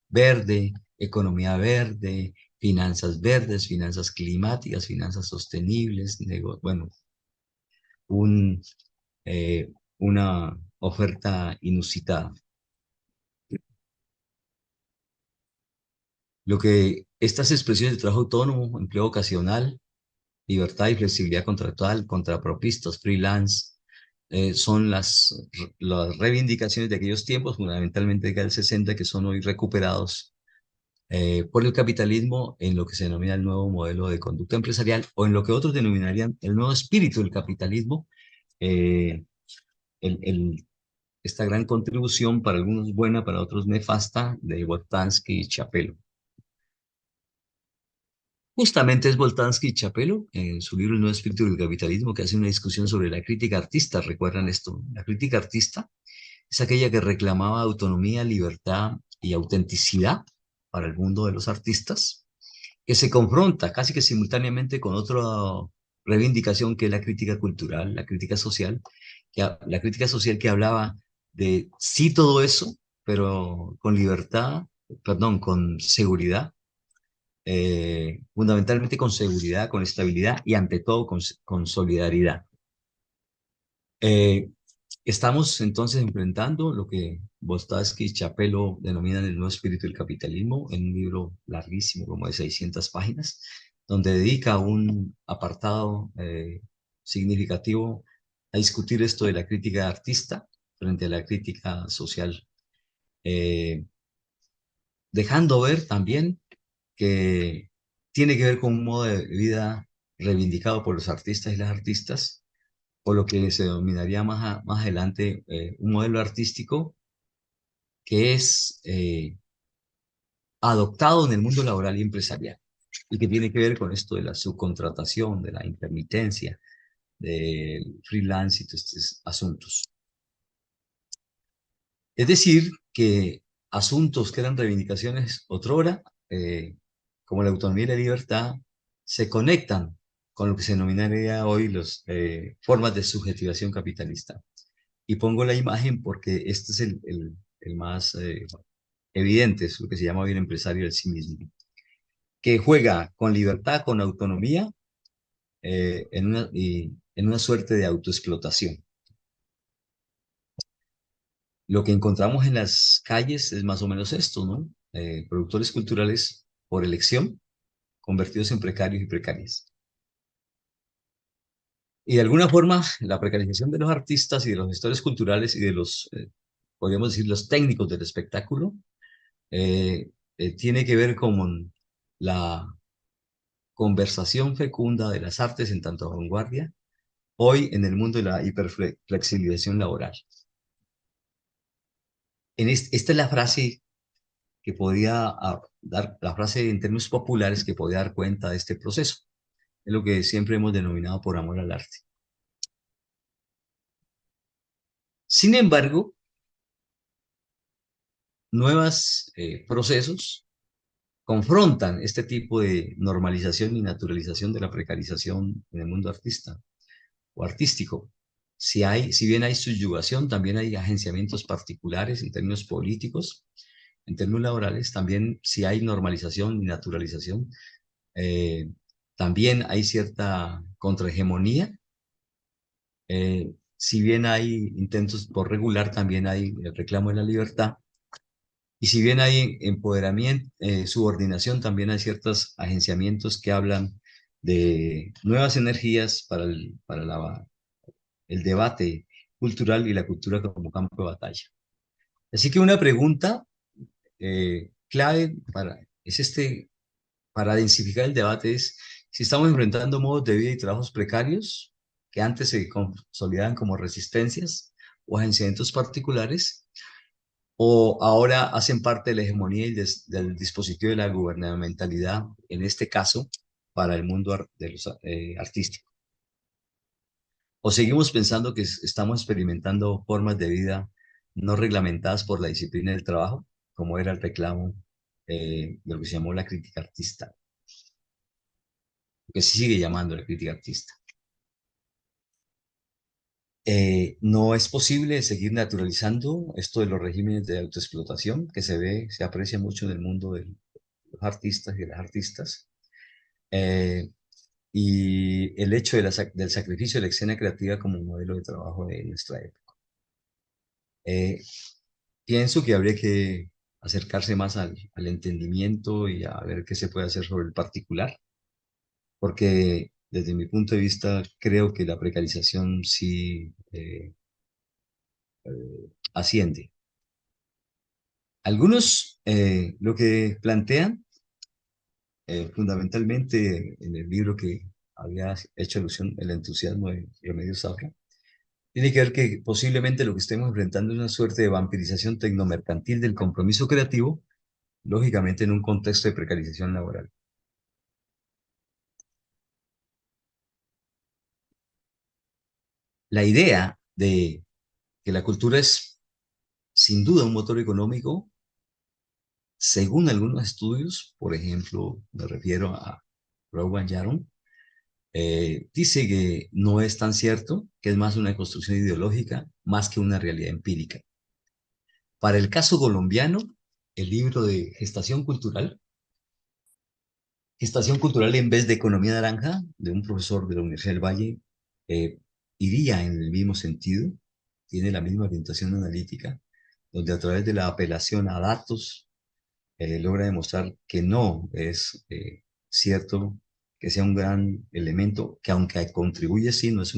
verde, economía verde, finanzas verdes, finanzas climáticas, finanzas sostenibles, bueno, un, eh, una oferta inusitada. Lo que estas expresiones de trabajo autónomo, empleo ocasional, libertad y flexibilidad contractual, contrapropistas, freelance, son las reivindicaciones de aquellos tiempos, fundamentalmente del 60, que son hoy recuperados por el capitalismo en lo que se denomina el nuevo modelo de conducta empresarial, o en lo que otros denominarían el nuevo espíritu del capitalismo, eh, el, el- esta gran contribución, para algunos buena, para otros nefasta, de Boltanski y Chapelo. Justamente es Boltanski y Chapelo, en su libro El nuevo espíritu del capitalismo, que hace una discusión sobre la crítica artista. ¿Recuerdan esto? La crítica artista es aquella que reclamaba autonomía, libertad y autenticidad para el mundo de los artistas, que se confronta casi que simultáneamente con otra reivindicación, que es la crítica cultural, la crítica social, la crítica social que hablaba de sí todo eso, pero con libertad, perdón, con seguridad, fundamentalmente con seguridad, con estabilidad y ante todo con solidaridad. Eh, Estamos entonces enfrentando lo que Boltanski y Chapelo denominan el nuevo espíritu del capitalismo, en un libro larguísimo, como de 600 páginas, donde dedica un apartado significativo a discutir esto de la crítica artista frente a la crítica social, eh, dejando ver también que tiene que ver con un modo de vida reivindicado por los artistas y las artistas, o lo que se denominaría más adelante un modelo artístico que es adoptado en el mundo laboral y empresarial, y que tiene que ver con esto de la subcontratación, de la intermitencia, del freelance y todos estos asuntos. Es decir, que asuntos que eran reivindicaciones otrora, como la autonomía y la libertad, se conectan con lo que se denominaría hoy las formas de subjetivación capitalista. Y pongo la imagen porque este es el más evidente, es lo que se llama hoy el empresario del sí mismo, que juega con libertad, con autonomía, en una suerte de autoexplotación. Lo que encontramos en las calles es más o menos esto, ¿no? Productores culturales por elección, convertidos en precarios y precarias. Y de alguna forma, la precarización de los artistas y de los gestores culturales y de los, podríamos decir, los técnicos del espectáculo, tiene que ver con la conversación fecunda de las artes en tanto vanguardia, hoy en el mundo de la hiperflexibilización laboral. Esta es la frase que podía dar, la frase en términos populares que podía dar cuenta de este proceso. Es lo que siempre hemos denominado por amor al arte. Sin embargo, nuevos procesos confrontan este tipo de normalización y naturalización de la precarización en el mundo artista o artístico. Si bien hay subyugación, también hay agenciamientos particulares en términos políticos, en términos laborales, también si hay normalización y naturalización, eh, también hay cierta contrahegemonía. Si bien hay intentos por regular, también hay el reclamo de la libertad. Y si bien hay empoderamiento, subordinación, también hay ciertos agenciamientos que hablan de nuevas energías el debate cultural y la cultura como campo de batalla. Así que una pregunta clave para densificar el debate es si estamos enfrentando modos de vida y trabajos precarios que antes se consolidaban como resistencias o agenciamientos particulares, o ahora hacen parte de la hegemonía y del dispositivo de la gubernamentalidad, en este caso, para el mundo artístico. O seguimos pensando que estamos experimentando formas de vida no reglamentadas por la disciplina del trabajo, como era el reclamo de lo que se llamó la crítica artista, que se sigue llamando la crítica artista. No es posible seguir naturalizando esto de los regímenes de autoexplotación que se aprecia mucho en el mundo de los artistas y de las artistas. Eh, y el hecho del sacrificio de la escena creativa como modelo de trabajo de nuestra época. Pienso que habría que acercarse más al entendimiento y a ver qué se puede hacer sobre el particular, porque desde mi punto de vista creo que la precarización sí asciende. Algunos lo que plantean fundamentalmente en el libro que había hecho alusión, El entusiasmo de Remedios Zafra, tiene que ver que posiblemente lo que estemos enfrentando es una suerte de vampirización tecnomercantil del compromiso creativo, lógicamente en un contexto de precarización laboral. La idea de que la cultura es sin duda un motor económico, según algunos estudios, por ejemplo, me refiero a Rowan Yaron, dice que no es tan cierto, que es más una construcción ideológica, más que una realidad empírica. Para el caso colombiano, el libro de Gestación Cultural en vez de Economía Naranja, de un profesor de la Universidad del Valle, eh, iría en el mismo sentido, tiene la misma orientación analítica, donde a través de la apelación a datos logra demostrar que no es cierto que sea un gran elemento, que aunque contribuye, sí, no es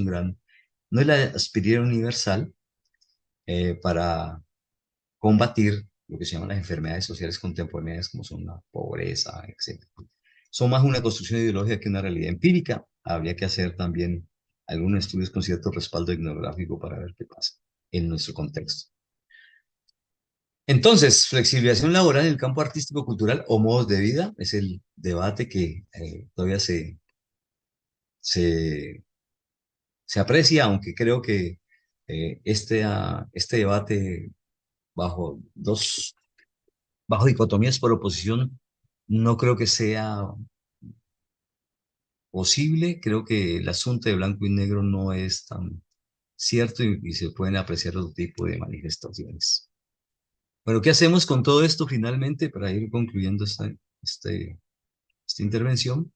la aspirina universal para combatir lo que se llaman las enfermedades sociales contemporáneas, como son la pobreza, etc. Son más una construcción ideológica que una realidad empírica. Habría que hacer también algunos estudios con cierto respaldo etnográfico para ver qué pasa en nuestro contexto. Entonces, flexibilización laboral en el campo artístico-cultural o modos de vida es el debate que todavía se, se aprecia, aunque creo que este debate bajo bajo dicotomías por oposición no creo que sea posible. Creo que el asunto de blanco y negro no es tan cierto y se pueden apreciar otro tipo de manifestaciones. Bueno, ¿qué hacemos con todo esto finalmente para ir concluyendo este, esta intervención?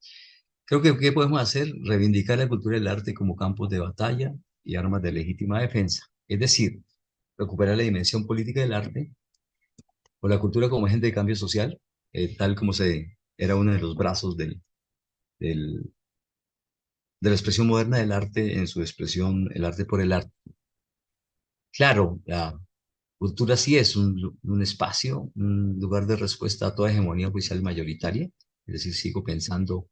Creo que ¿qué podemos hacer? Reivindicar la cultura del arte como campos de batalla y armas de legítima defensa. Es decir, recuperar la dimensión política del arte o la cultura como agente de cambio social, tal como era uno de los brazos del- de la expresión moderna del arte en su expresión, el arte por el arte. Claro, la cultura sí es un espacio, un lugar de respuesta a toda hegemonía oficial mayoritaria, es decir, sigo pensando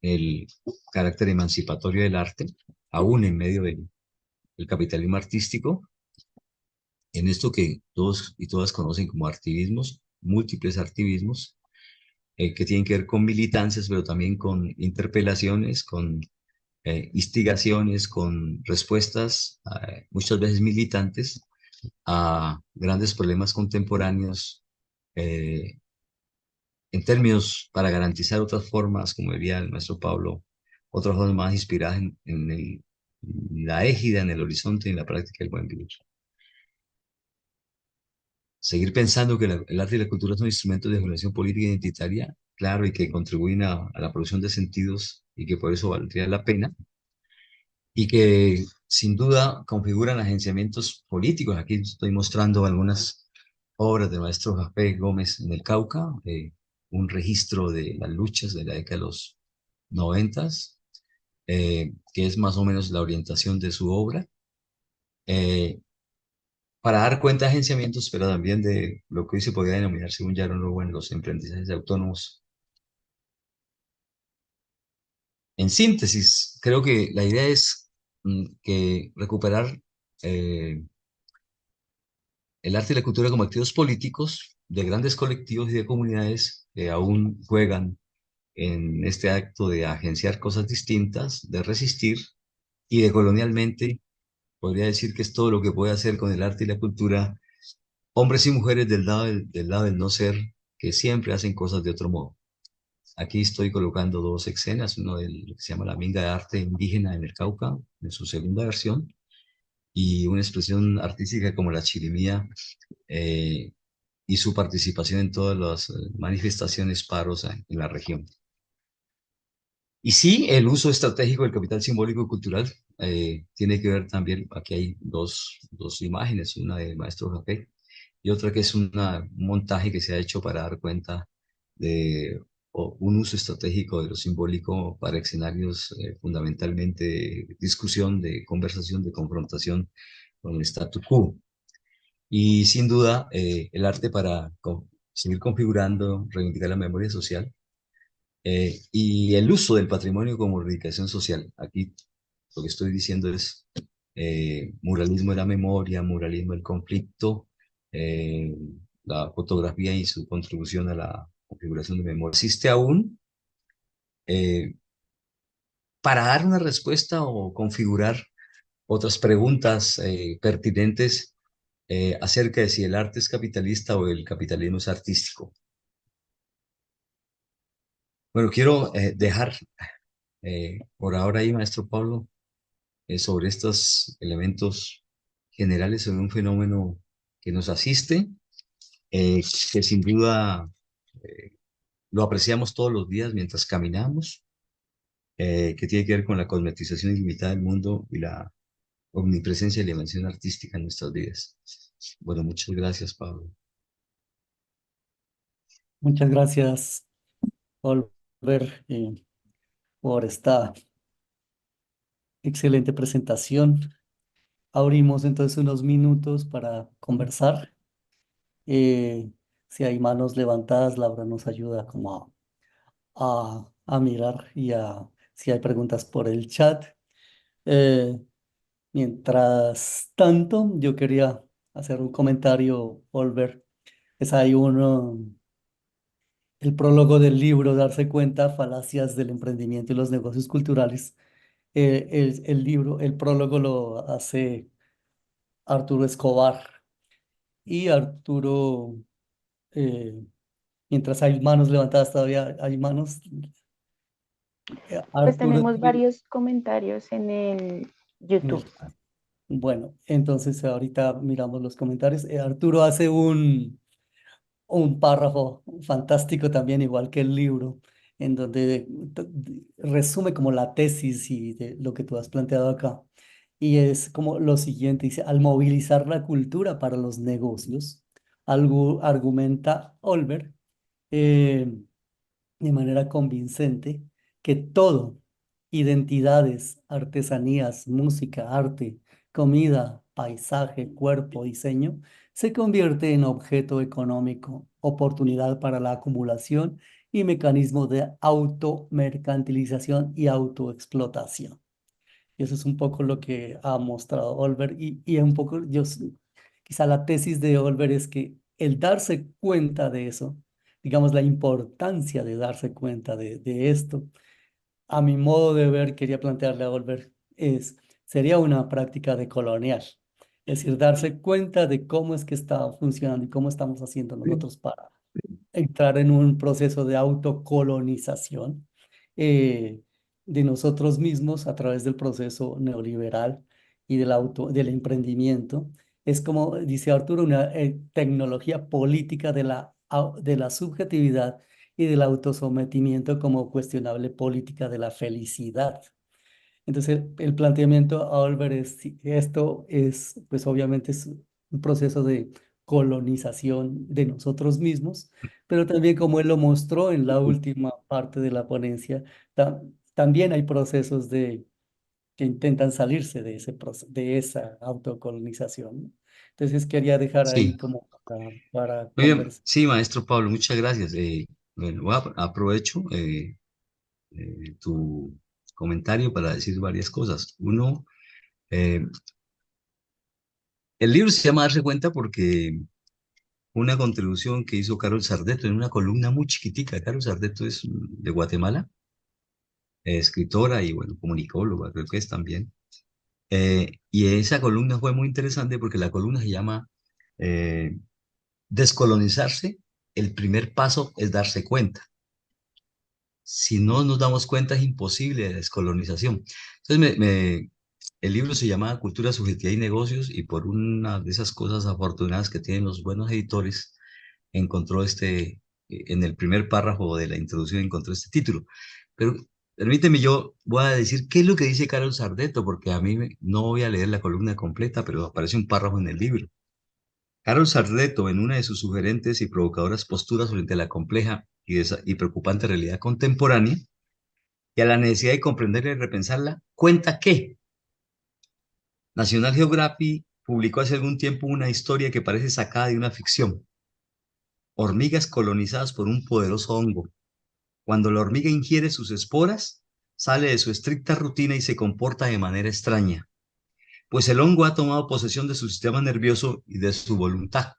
el carácter emancipatorio del arte, aún en medio del capitalismo artístico, en esto que todos y todas conocen como artivismos, múltiples artivismos, que tienen que ver con militancias, pero también con interpelaciones, con instigaciones, con respuestas, muchas veces militantes, a grandes problemas contemporáneos, eh, en términos para garantizar otras formas, como diría el maestro Pablo, otras formas más inspiradas en la égida, en el horizonte y en la práctica del buen vivir. Seguir pensando que el arte y la cultura son instrumentos de formulación política identitaria, claro, y que contribuyen a la producción de sentidos y que por eso valdría la pena, y que sin duda configuran agenciamientos políticos. Aquí estoy mostrando algunas obras del maestro Jafé Gómez en el Cauca, un registro de las luchas de la década de los noventas, que es más o menos la orientación de su obra, eh, para dar cuenta de agenciamientos, pero también de lo que hoy se podría denominar, según Jaron Rowan, los emprendizajes autónomos. En síntesis, creo que la idea es que recuperar eh, el arte y la cultura como activos políticos de grandes colectivos y de comunidades que aún juegan en este acto de agenciar cosas distintas, de resistir y de colonialmente, podría decir que es todo lo que puede hacer con el arte y la cultura hombres y mujeres del lado del no ser, que siempre hacen cosas de otro modo. Aquí estoy colocando dos escenas, uno de lo que se llama la Minga de Arte Indígena en el Cauca, en su segunda versión, y una expresión artística como la chirimía, eh, y su participación en todas las manifestaciones, paros en la región. Y sí, el uso estratégico del capital simbólico y cultural tiene que ver también, aquí hay dos imágenes, una del maestro Japé y otra que es un montaje que se ha hecho para dar cuenta de un uso estratégico de lo simbólico para escenarios fundamentalmente de discusión, de conversación, de confrontación con el statu quo. Y sin duda, el arte para seguir configurando, reivindicar la memoria social y el uso del patrimonio como reivindicación social. Aquí lo que estoy diciendo es muralismo de la memoria, muralismo del conflicto, eh, la fotografía y su contribución a la configuración de memoria. Existe aún eh, para dar una respuesta o configurar otras preguntas pertinentes acerca de si el arte es capitalista o el capitalismo es artístico. Bueno, quiero dejar por ahora ahí, maestro Pablo, sobre estos elementos generales sobre un fenómeno que nos asiste, que sin duda eh, lo apreciamos todos los días mientras caminamos, que tiene que ver con la cosmetización ilimitada del mundo y la omnipresencia y la dimensión artística en nuestras vidas. Bueno, muchas gracias, Pablo. Muchas gracias, Oliver, por esta excelente presentación. Abrimos entonces unos minutos para conversar. Eh, si hay manos levantadas, Laura nos ayuda como a mirar si hay preguntas por el chat. Eh, Mientras tanto, yo quería hacer un comentario, Oliver. Es ahí el prólogo del libro, Darse cuenta, falacias del emprendimiento y los negocios culturales. El libro, el prólogo lo hace Arturo Escobar y Arturo, eh, mientras hay manos levantadas, todavía hay manos. Pues Arturo tenemos tiene varios comentarios en el en YouTube. el chat. Bueno, entonces ahorita miramos los comentarios. Arturo hace un párrafo fantástico también, igual que el libro, en donde resume como la tesis y de lo que tú has planteado acá. Y es como lo siguiente, dice, al movilizar la cultura para los negocios, algo argumenta Olver, eh, de manera convincente que todo, identidades, artesanías, música, arte, comida, paisaje, cuerpo, diseño, se convierte en objeto económico, oportunidad para la acumulación y mecanismo de automercantilización y autoexplotación. Y eso es un poco lo que ha mostrado Olver y un poco, quizá la tesis de Olver es que el darse cuenta de eso, digamos, la importancia de darse cuenta de esto, a mi modo de ver, quería plantearle a Olver, sería una práctica de colonial. Es decir, darse cuenta de cómo es que está funcionando y cómo estamos haciendo nosotros para entrar en un proceso de autocolonización eh, de nosotros mismos a través del proceso neoliberal y del emprendimiento. Es como dice Arturo, una tecnología política de la subjetividad y del autosometimiento como cuestionable política de la felicidad. Entonces, el planteamiento a Oliver es, si esto es, pues obviamente es un proceso de colonización de nosotros mismos, pero también como él lo mostró en la última parte de la ponencia, también hay procesos que intentan salirse de de esa autocolonización, ¿no? Entonces, quería dejar ahí Sí, como para muy bien. conversar. Sí, maestro Pablo, muchas gracias. Bueno, aprovecho tu comentario para decir varias cosas. Uno, eh, el libro se llama Darse Cuenta porque una contribución que hizo Carol Sardeto en una columna muy chiquitica. Carol Sardeto es de Guatemala, escritora y, bueno, comunicóloga, creo que es también. Y esa columna fue muy interesante porque la columna se llama eh, Descolonizarse. El primer paso es darse cuenta. Si no nos damos cuenta, es imposible la descolonización. Entonces, el libro se llama Cultura, Subjetividad y Negocios, y por una de esas cosas afortunadas que tienen los buenos editores, encontró en el primer párrafo de la introducción, encontró este título. Pero permíteme, yo voy a decir qué es lo que dice Carol Sardeto, porque no voy a leer la columna completa, pero aparece un párrafo en el libro. Carol Sardeto, en una de sus sugerentes y provocadoras posturas frente a la compleja y preocupante realidad contemporánea, y a la necesidad de comprenderla y repensarla, cuenta que National Geographic publicó hace algún tiempo una historia que parece sacada de una ficción. Hormigas colonizadas por un poderoso hongo. Cuando la hormiga ingiere sus esporas, sale de su estricta rutina y se comporta de manera extraña, pues el hongo ha tomado posesión de su sistema nervioso y de su voluntad.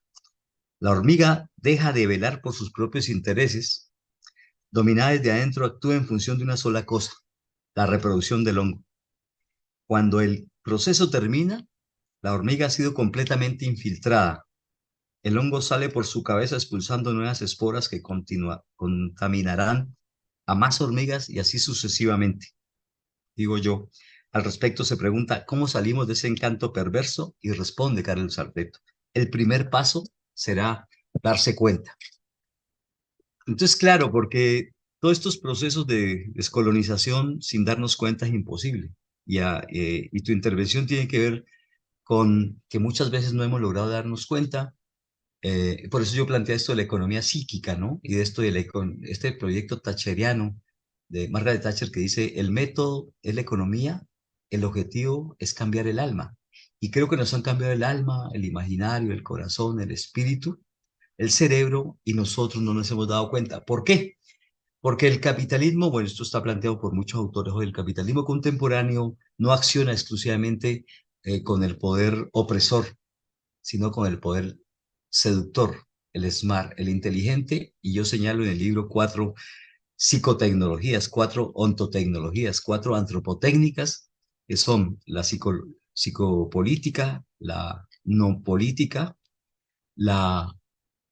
La hormiga deja de velar por sus propios intereses, dominada desde adentro actúa en función de una sola cosa, la reproducción del hongo. Cuando el proceso termina, la hormiga ha sido completamente infiltrada. El hongo sale por su cabeza expulsando nuevas esporas que contaminarán a más hormigas y así sucesivamente. Digo yo. Al respecto se pregunta, ¿cómo salimos de ese encanto perverso? Y responde Carlos Sarteto. El primer paso será darse cuenta. Entonces, claro, porque todos estos procesos de descolonización sin darnos cuenta es imposible. Y tu intervención tiene que ver con que muchas veces no hemos logrado darnos cuenta. Por eso yo planteé esto de la economía psíquica, ¿no? Y de esto de este proyecto thatcheriano de Margaret Thatcher que dice, el método es la economía, el objetivo es cambiar el alma. Y creo que nos han cambiado el alma, el imaginario, el corazón, el espíritu, el cerebro, y nosotros no nos hemos dado cuenta. ¿Por qué? Porque el capitalismo, bueno, esto está planteado por muchos autores hoy, el capitalismo contemporáneo no acciona exclusivamente con el poder opresor, sino con el poder seductor, el smart, el inteligente, y yo señalo en el libro cuatro psicotecnologías, cuatro ontotecnologías, cuatro antropotécnicas, que son la psicopolítica, la no política, la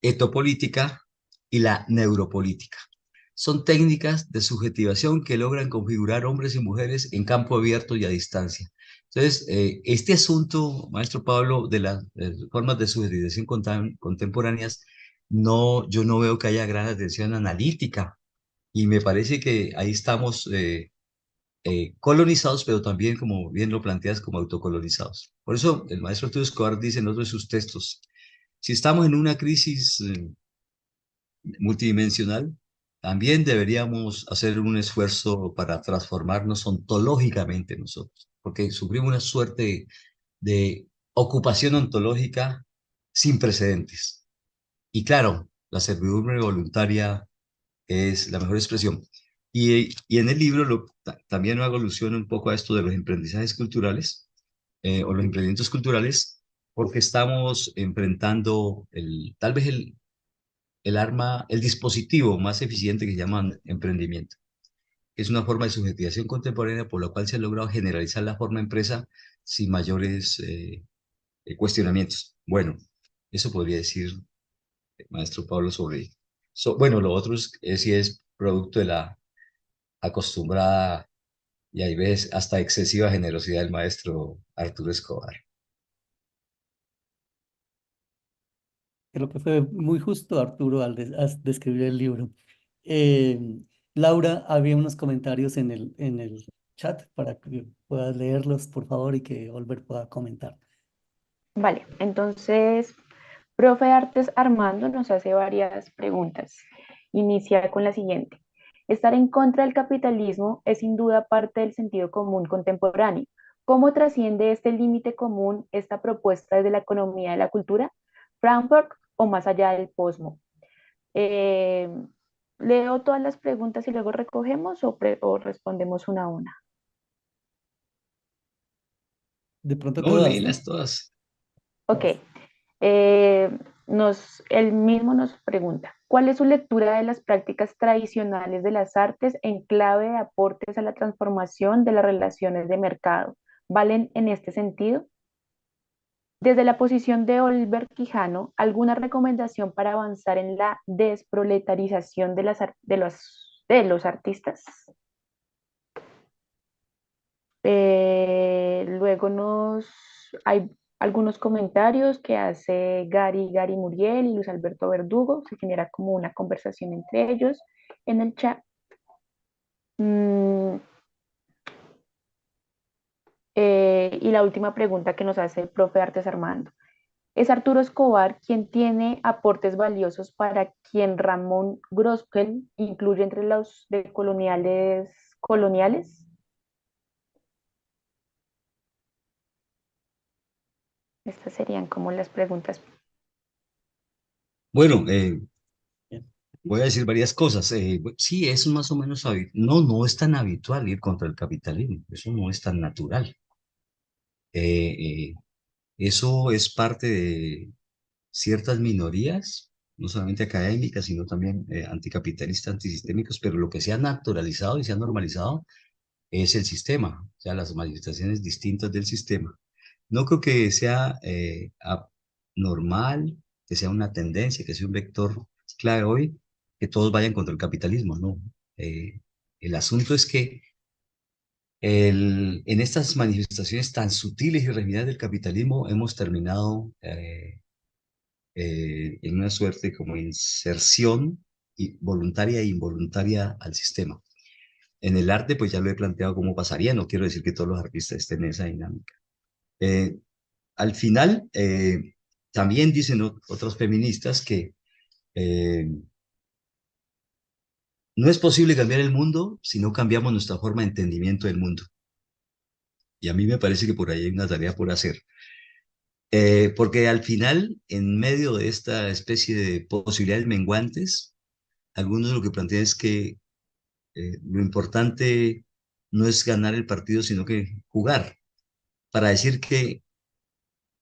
etopolítica y la neuropolítica. Son técnicas de subjetivación que logran configurar hombres y mujeres en campo abierto y a distancia. Entonces, este asunto, maestro Pablo, de las formas de subjetivación contemporáneas, no, yo no veo que haya gran atención analítica y me parece que ahí estamos colonizados, pero también, como bien lo planteas, como autocolonizados. Por eso el maestro Arturo Escobar dice en otro de sus textos, si estamos en una crisis multidimensional, también deberíamos hacer un esfuerzo para transformarnos ontológicamente nosotros, porque sufrimos una suerte de ocupación ontológica sin precedentes. Y claro, la servidumbre voluntaria es la mejor expresión. Y en el libro también hago alusión un poco a esto de los aprendizajes culturales o los emprendimientos culturales, porque estamos enfrentando tal vez el arma, el dispositivo más eficiente que se llama emprendimiento. Es una forma de subjetivación contemporánea por la cual se ha logrado generalizar la forma empresa sin mayores cuestionamientos. Bueno, eso podría decir maestro Pablo sobre... bueno, lo otro es si es producto de la acostumbrada y hay veces hasta excesiva generosidad del maestro Arturo Escobar. Creo que fue muy justo Arturo al describir el libro. Eh, Laura, había unos comentarios en el chat para que puedas leerlos, por favor, y que Olver pueda comentar. Vale, entonces, profe Artes Armando nos hace varias preguntas. Inicia con la siguiente. Estar en contra del capitalismo es sin duda parte del sentido común contemporáneo. ¿Cómo trasciende este límite común esta propuesta desde la economía de la cultura? ¿Frankfurt o más allá del posmo? Eh, ¿Leo todas las preguntas y luego recogemos o respondemos una a una? De pronto No, todas, ¿no? léelas todas. Ok. Todas. Eh, él mismo nos pregunta, ¿cuál es su lectura de las prácticas tradicionales de las artes en clave de aportes a la transformación de las relaciones de mercado? ¿Valen en este sentido? Desde la posición de Oliver Quijano, ¿alguna recomendación para avanzar en la desproletarización de los artistas? Luego hay algunos comentarios que hace Gary Muriel y Luis Alberto Verdugo. Se genera como una conversación entre ellos en el chat. Mm, y la última pregunta que nos hace el profe Artes Armando. ¿Es Arturo Escobar quien tiene aportes valiosos para quien Ramón Groskel incluye entre los de coloniales? Estas serían como las preguntas. Bueno, Bien. voy a decir varias cosas. Sí, es más o menos no, no es tan habitual ir contra el capitalismo. Eso no es tan natural. Eh, eso es parte de ciertas minorías, no solamente académicas, sino también anticapitalistas, antisistémicos, pero lo que se ha naturalizado y se ha normalizado es el sistema, o sea, las manifestaciones distintas del sistema. No creo que sea normal, que sea una tendencia, que sea un vector clave hoy, que todos vayan contra el capitalismo, no. El asunto es que en estas manifestaciones tan sutiles y refinadas del capitalismo hemos terminado en una suerte como inserción voluntaria e involuntaria al sistema. En el arte, pues ya lo he planteado cómo pasaría, no quiero decir que todos los artistas estén en esa dinámica. Eh, Al final, también dicen otros feministas que eh, no es posible cambiar el mundo si no cambiamos nuestra forma de entendimiento del mundo. Y a mí me parece que por ahí hay una tarea por hacer. Porque al final, en medio de esta especie de posibilidades menguantes, algunos lo que plantean es que lo importante no es ganar el partido, sino que jugar, para decir que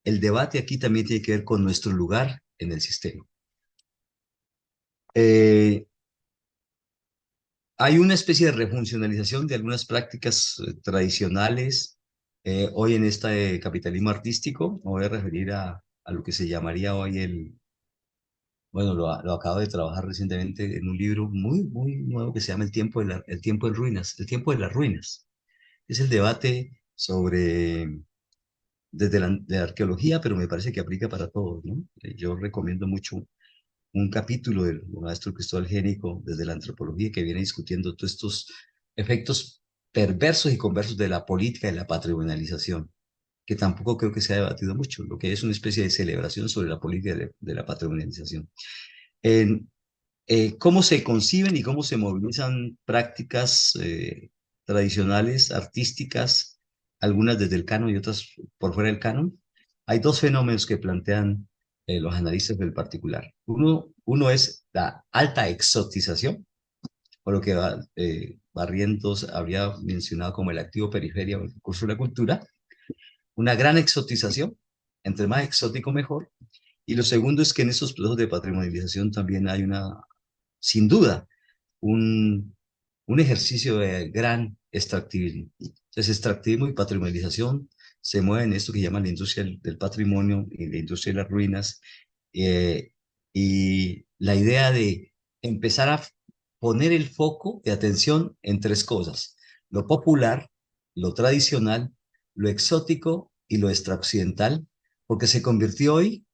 el debate aquí también tiene que ver con nuestro lugar en el sistema. Eh, Hay una especie de refuncionalización de algunas prácticas tradicionales hoy en este capitalismo artístico. Me voy a referir a lo que se llamaría hoy bueno, lo acabo de trabajar recientemente en un libro muy, muy nuevo que se llama El tiempo en ruinas, El tiempo de las ruinas. Es el debate sobre, desde la arqueología, pero me parece que aplica para todos, ¿no? Yo recomiendo mucho un capítulo del maestro Cristóbal Génico desde la antropología que viene discutiendo todos estos efectos perversos y conversos de la política y la patrimonialización, que tampoco creo que se ha debatido mucho, lo que es una especie de celebración sobre la política de la patrimonialización. En, ¿Cómo se conciben y cómo se movilizan prácticas tradicionales, artísticas, algunas desde el canon y otras por fuera del canon? Hay dos fenómenos que plantean los analistas del particular. Uno es la alta exotización, o lo que Barrientos habría mencionado como el activo periferia o el recurso de la cultura, una gran exotización, entre más exótico mejor. Y lo segundo es que en esos procesos de patrimonialización también hay sin duda, un ejercicio de gran extractivismo. Entonces, extractivismo y patrimonialización se mueven en esto que llaman la industria del patrimonio y la industria de las ruinas, eh, y la idea de empezar a poner el foco de atención en tres cosas: lo popular, lo tradicional, lo exótico y lo extraoccidental, porque se convirtió hoy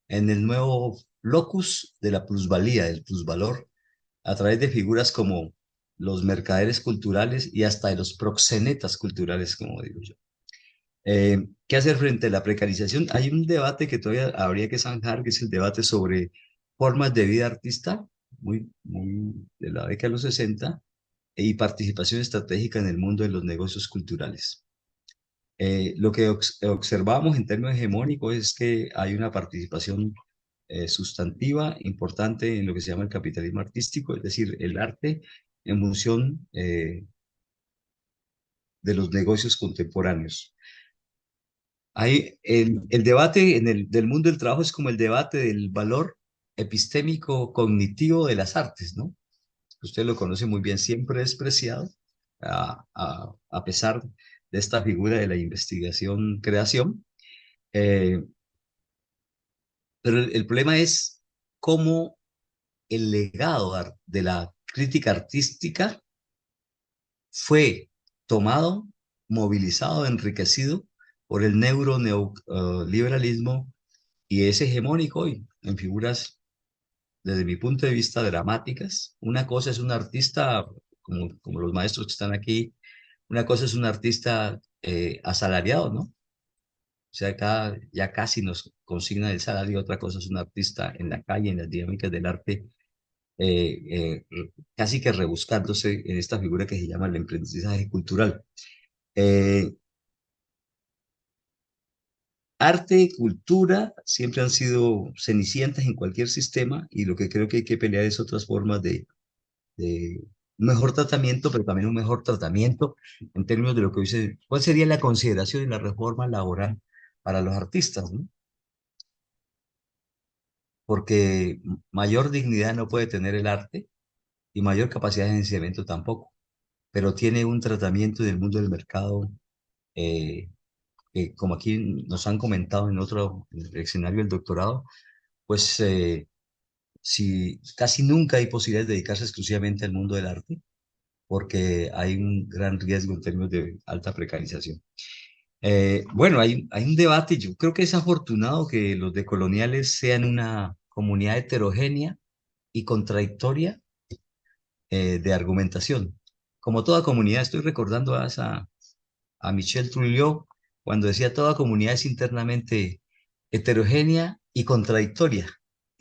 en el nuevo locus de la plusvalía, del plusvalor, a través de figuras como los mercaderes culturales y hasta de los proxenetas culturales, como digo yo. ¿Qué hacer frente a la precarización? Hay un debate que todavía habría que zanjar, que es el debate sobre formas de vida artista, muy de la década de los 60, y participación estratégica en el mundo de los negocios culturales. Lo que observamos en términos hegemónicos es que hay una participación sustantiva, importante en lo que se llama el capitalismo artístico, es decir, el arte en función de los negocios contemporáneos. Hay el debate del mundo del trabajo es como el debate del valor epistémico cognitivo de las artes, ¿no? Usted lo conoce muy bien, siempre despreciado, a pesar de esta figura de la investigación-creación. Eh, pero el problema es cómo el legado de la crítica artística fue tomado, movilizado, enriquecido por el neoliberalismo, y es hegemónico hoy en figuras, desde mi punto de vista, dramáticas. Una cosa es un artista, como los maestros que están aquí, una cosa es un artista asalariado, ¿no? O sea, acá ya casi nos consigna el salario. Otra cosa es un artista en la calle, en las dinámicas del arte, casi que rebuscándose en esta figura que se llama el emprendizaje cultural. Eh, Arte y cultura siempre han sido cenicientas en cualquier sistema, y lo que creo que hay que pelear es otras formas de mejor tratamiento, pero también un mejor tratamiento en términos de lo que dice, cuál sería la consideración y la reforma laboral para los artistas, ¿no? Porque mayor dignidad no puede tener el arte y mayor capacidad de financiamiento tampoco, pero tiene un tratamiento del mundo del mercado, eh, que como aquí nos han comentado en otro en el escenario del doctorado, pues si casi nunca hay posibilidad de dedicarse exclusivamente al mundo del arte, porque hay un gran riesgo en términos de alta precarización. Bueno, hay un debate. Yo creo que es afortunado que los decoloniales sean una comunidad heterogénea y contradictoria de argumentación. Como toda comunidad, estoy recordando a Michel Trujillo cuando decía: toda comunidad es internamente heterogénea y contradictoria.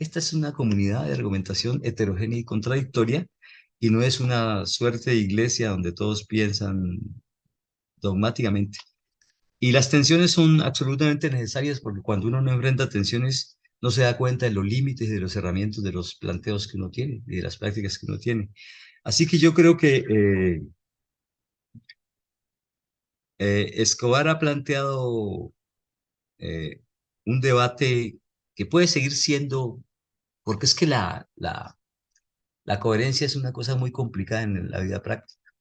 Esta es una comunidad de argumentación heterogénea y contradictoria, y no es una suerte de iglesia donde todos piensan dogmáticamente. Y las tensiones son absolutamente necesarias, porque cuando uno no enfrenta tensiones, no se da cuenta de los límites y de los herramientas de los planteos que uno tiene y de las prácticas que uno tiene. Así que yo creo que Escobar ha planteado eh, un debate que puede seguir siendo, porque es que la coherencia es una cosa muy complicada en la vida práctica.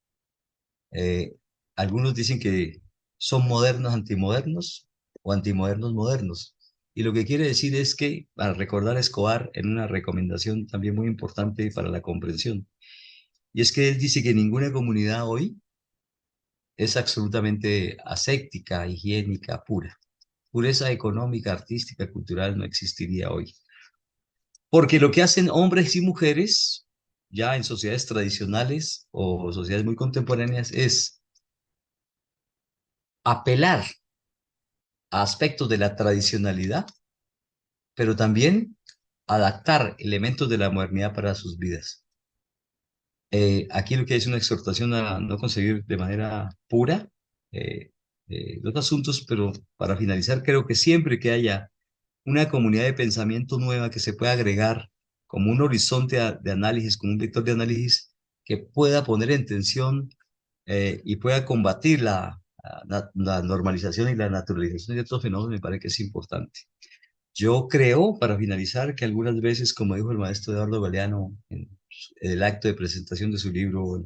Eh, Algunos dicen que son modernos antimodernos o antimodernos modernos. Y lo que quiere decir es que, para recordar a Escobar en una recomendación también muy importante para la comprensión, y es que él dice que ninguna comunidad hoy es absolutamente aséptica, higiénica, pura. Pureza económica, artística, cultural no existiría hoy. Porque lo que hacen hombres y mujeres, ya en sociedades tradicionales o sociedades muy contemporáneas, es apelar a aspectos de la tradicionalidad, pero también adaptar elementos de la modernidad para sus vidas. Aquí lo que hay es una exhortación a no conseguir de manera pura eh, los asuntos, pero para finalizar, creo que siempre que haya una comunidad de pensamiento nueva que se pueda agregar como un horizonte de análisis, como un vector de análisis que pueda poner en tensión y pueda combatir la normalización y la naturalización de estos fenómenos, me parece que es importante. Yo creo, para finalizar, que algunas veces, como dijo el maestro Eduardo Galeano en el acto de presentación de su libro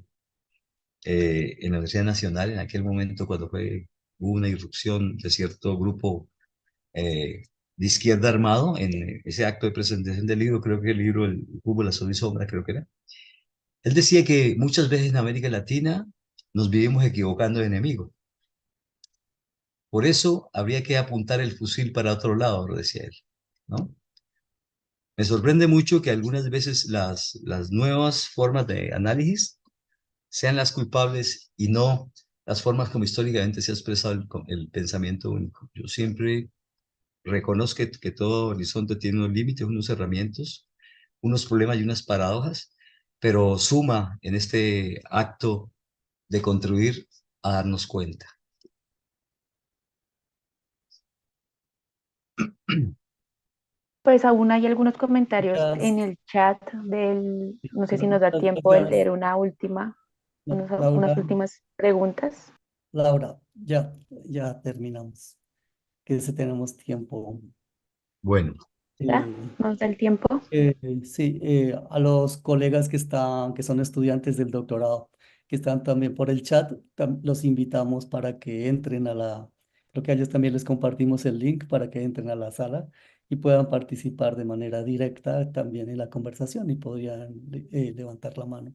en la Universidad Nacional, en aquel momento cuando hubo una irrupción de cierto grupo eh, de izquierda armado, en ese acto de presentación del libro, creo que el libro El fútbol, la sol y sombra, creo que era. Él decía que muchas veces en América Latina nos vivimos equivocando de enemigo. Por eso habría que apuntar el fusil para otro lado, lo decía él, ¿no? Me sorprende mucho que algunas veces las nuevas formas de análisis sean las culpables y no las formas como históricamente se ha expresado el pensamiento único. Yo siempre reconozco que todo horizonte tiene unos límites, unos herramientas, unos problemas y unas paradojas, pero suma en este acto de contribuir a darnos cuenta. Pues aún hay algunos comentarios en Muchas, el chat no sé si nos da muchas tiempo de gracias, leer unas Laura. últimas preguntas. Laura, ya terminamos, que si tenemos tiempo. Bueno, ¿Ya? Eh, ¿Nos da el tiempo? sí, a los colegas que son estudiantes del doctorado, que están también por el chat, los invitamos para que entren creo que a ellos también les compartimos el link para que entren a la sala y puedan participar de manera directa también en la conversación y podrían levantar la mano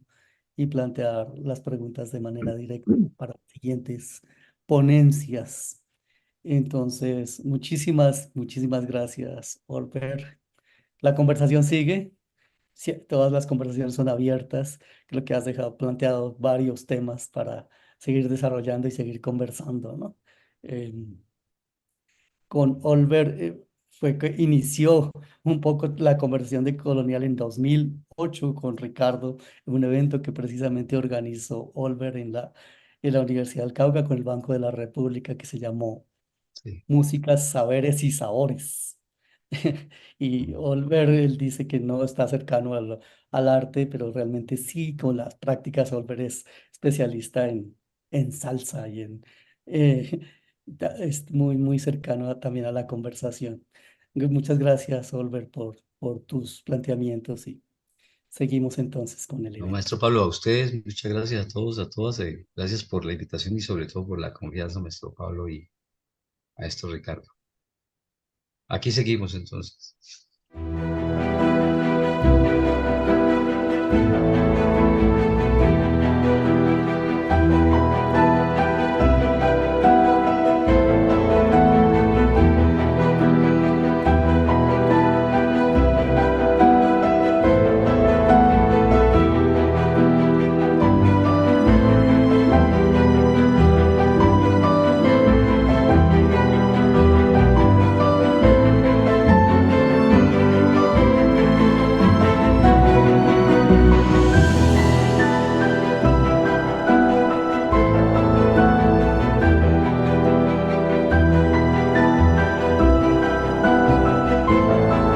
y plantear las preguntas de manera directa para siguientes ponencias. Entonces, muchísimas gracias, Olper. La conversación sigue, sí, todas las conversaciones son abiertas. Creo que has dejado planteado varios temas para seguir desarrollando y seguir conversando, ¿no? Eh, con Olver fue que inició un poco la conversación de Colonial en 2008 con Ricardo, en un evento que precisamente organizó Olver en la Universidad del Cauca con el Banco de la República que se llamó sí. Músicas, Saberes y Sabores. Y Olver, él dice que no está cercano al arte, pero realmente sí, con las prácticas, Olver es especialista en salsa y eh, es muy cercano también a la conversación. Muchas gracias, Olver, por tus planteamientos y seguimos entonces con el No, evento. maestro Pablo, a ustedes, muchas gracias a todos, a todas, gracias por la invitación y sobre todo por la confianza, maestro Pablo y maestro Ricardo. Aquí seguimos entonces.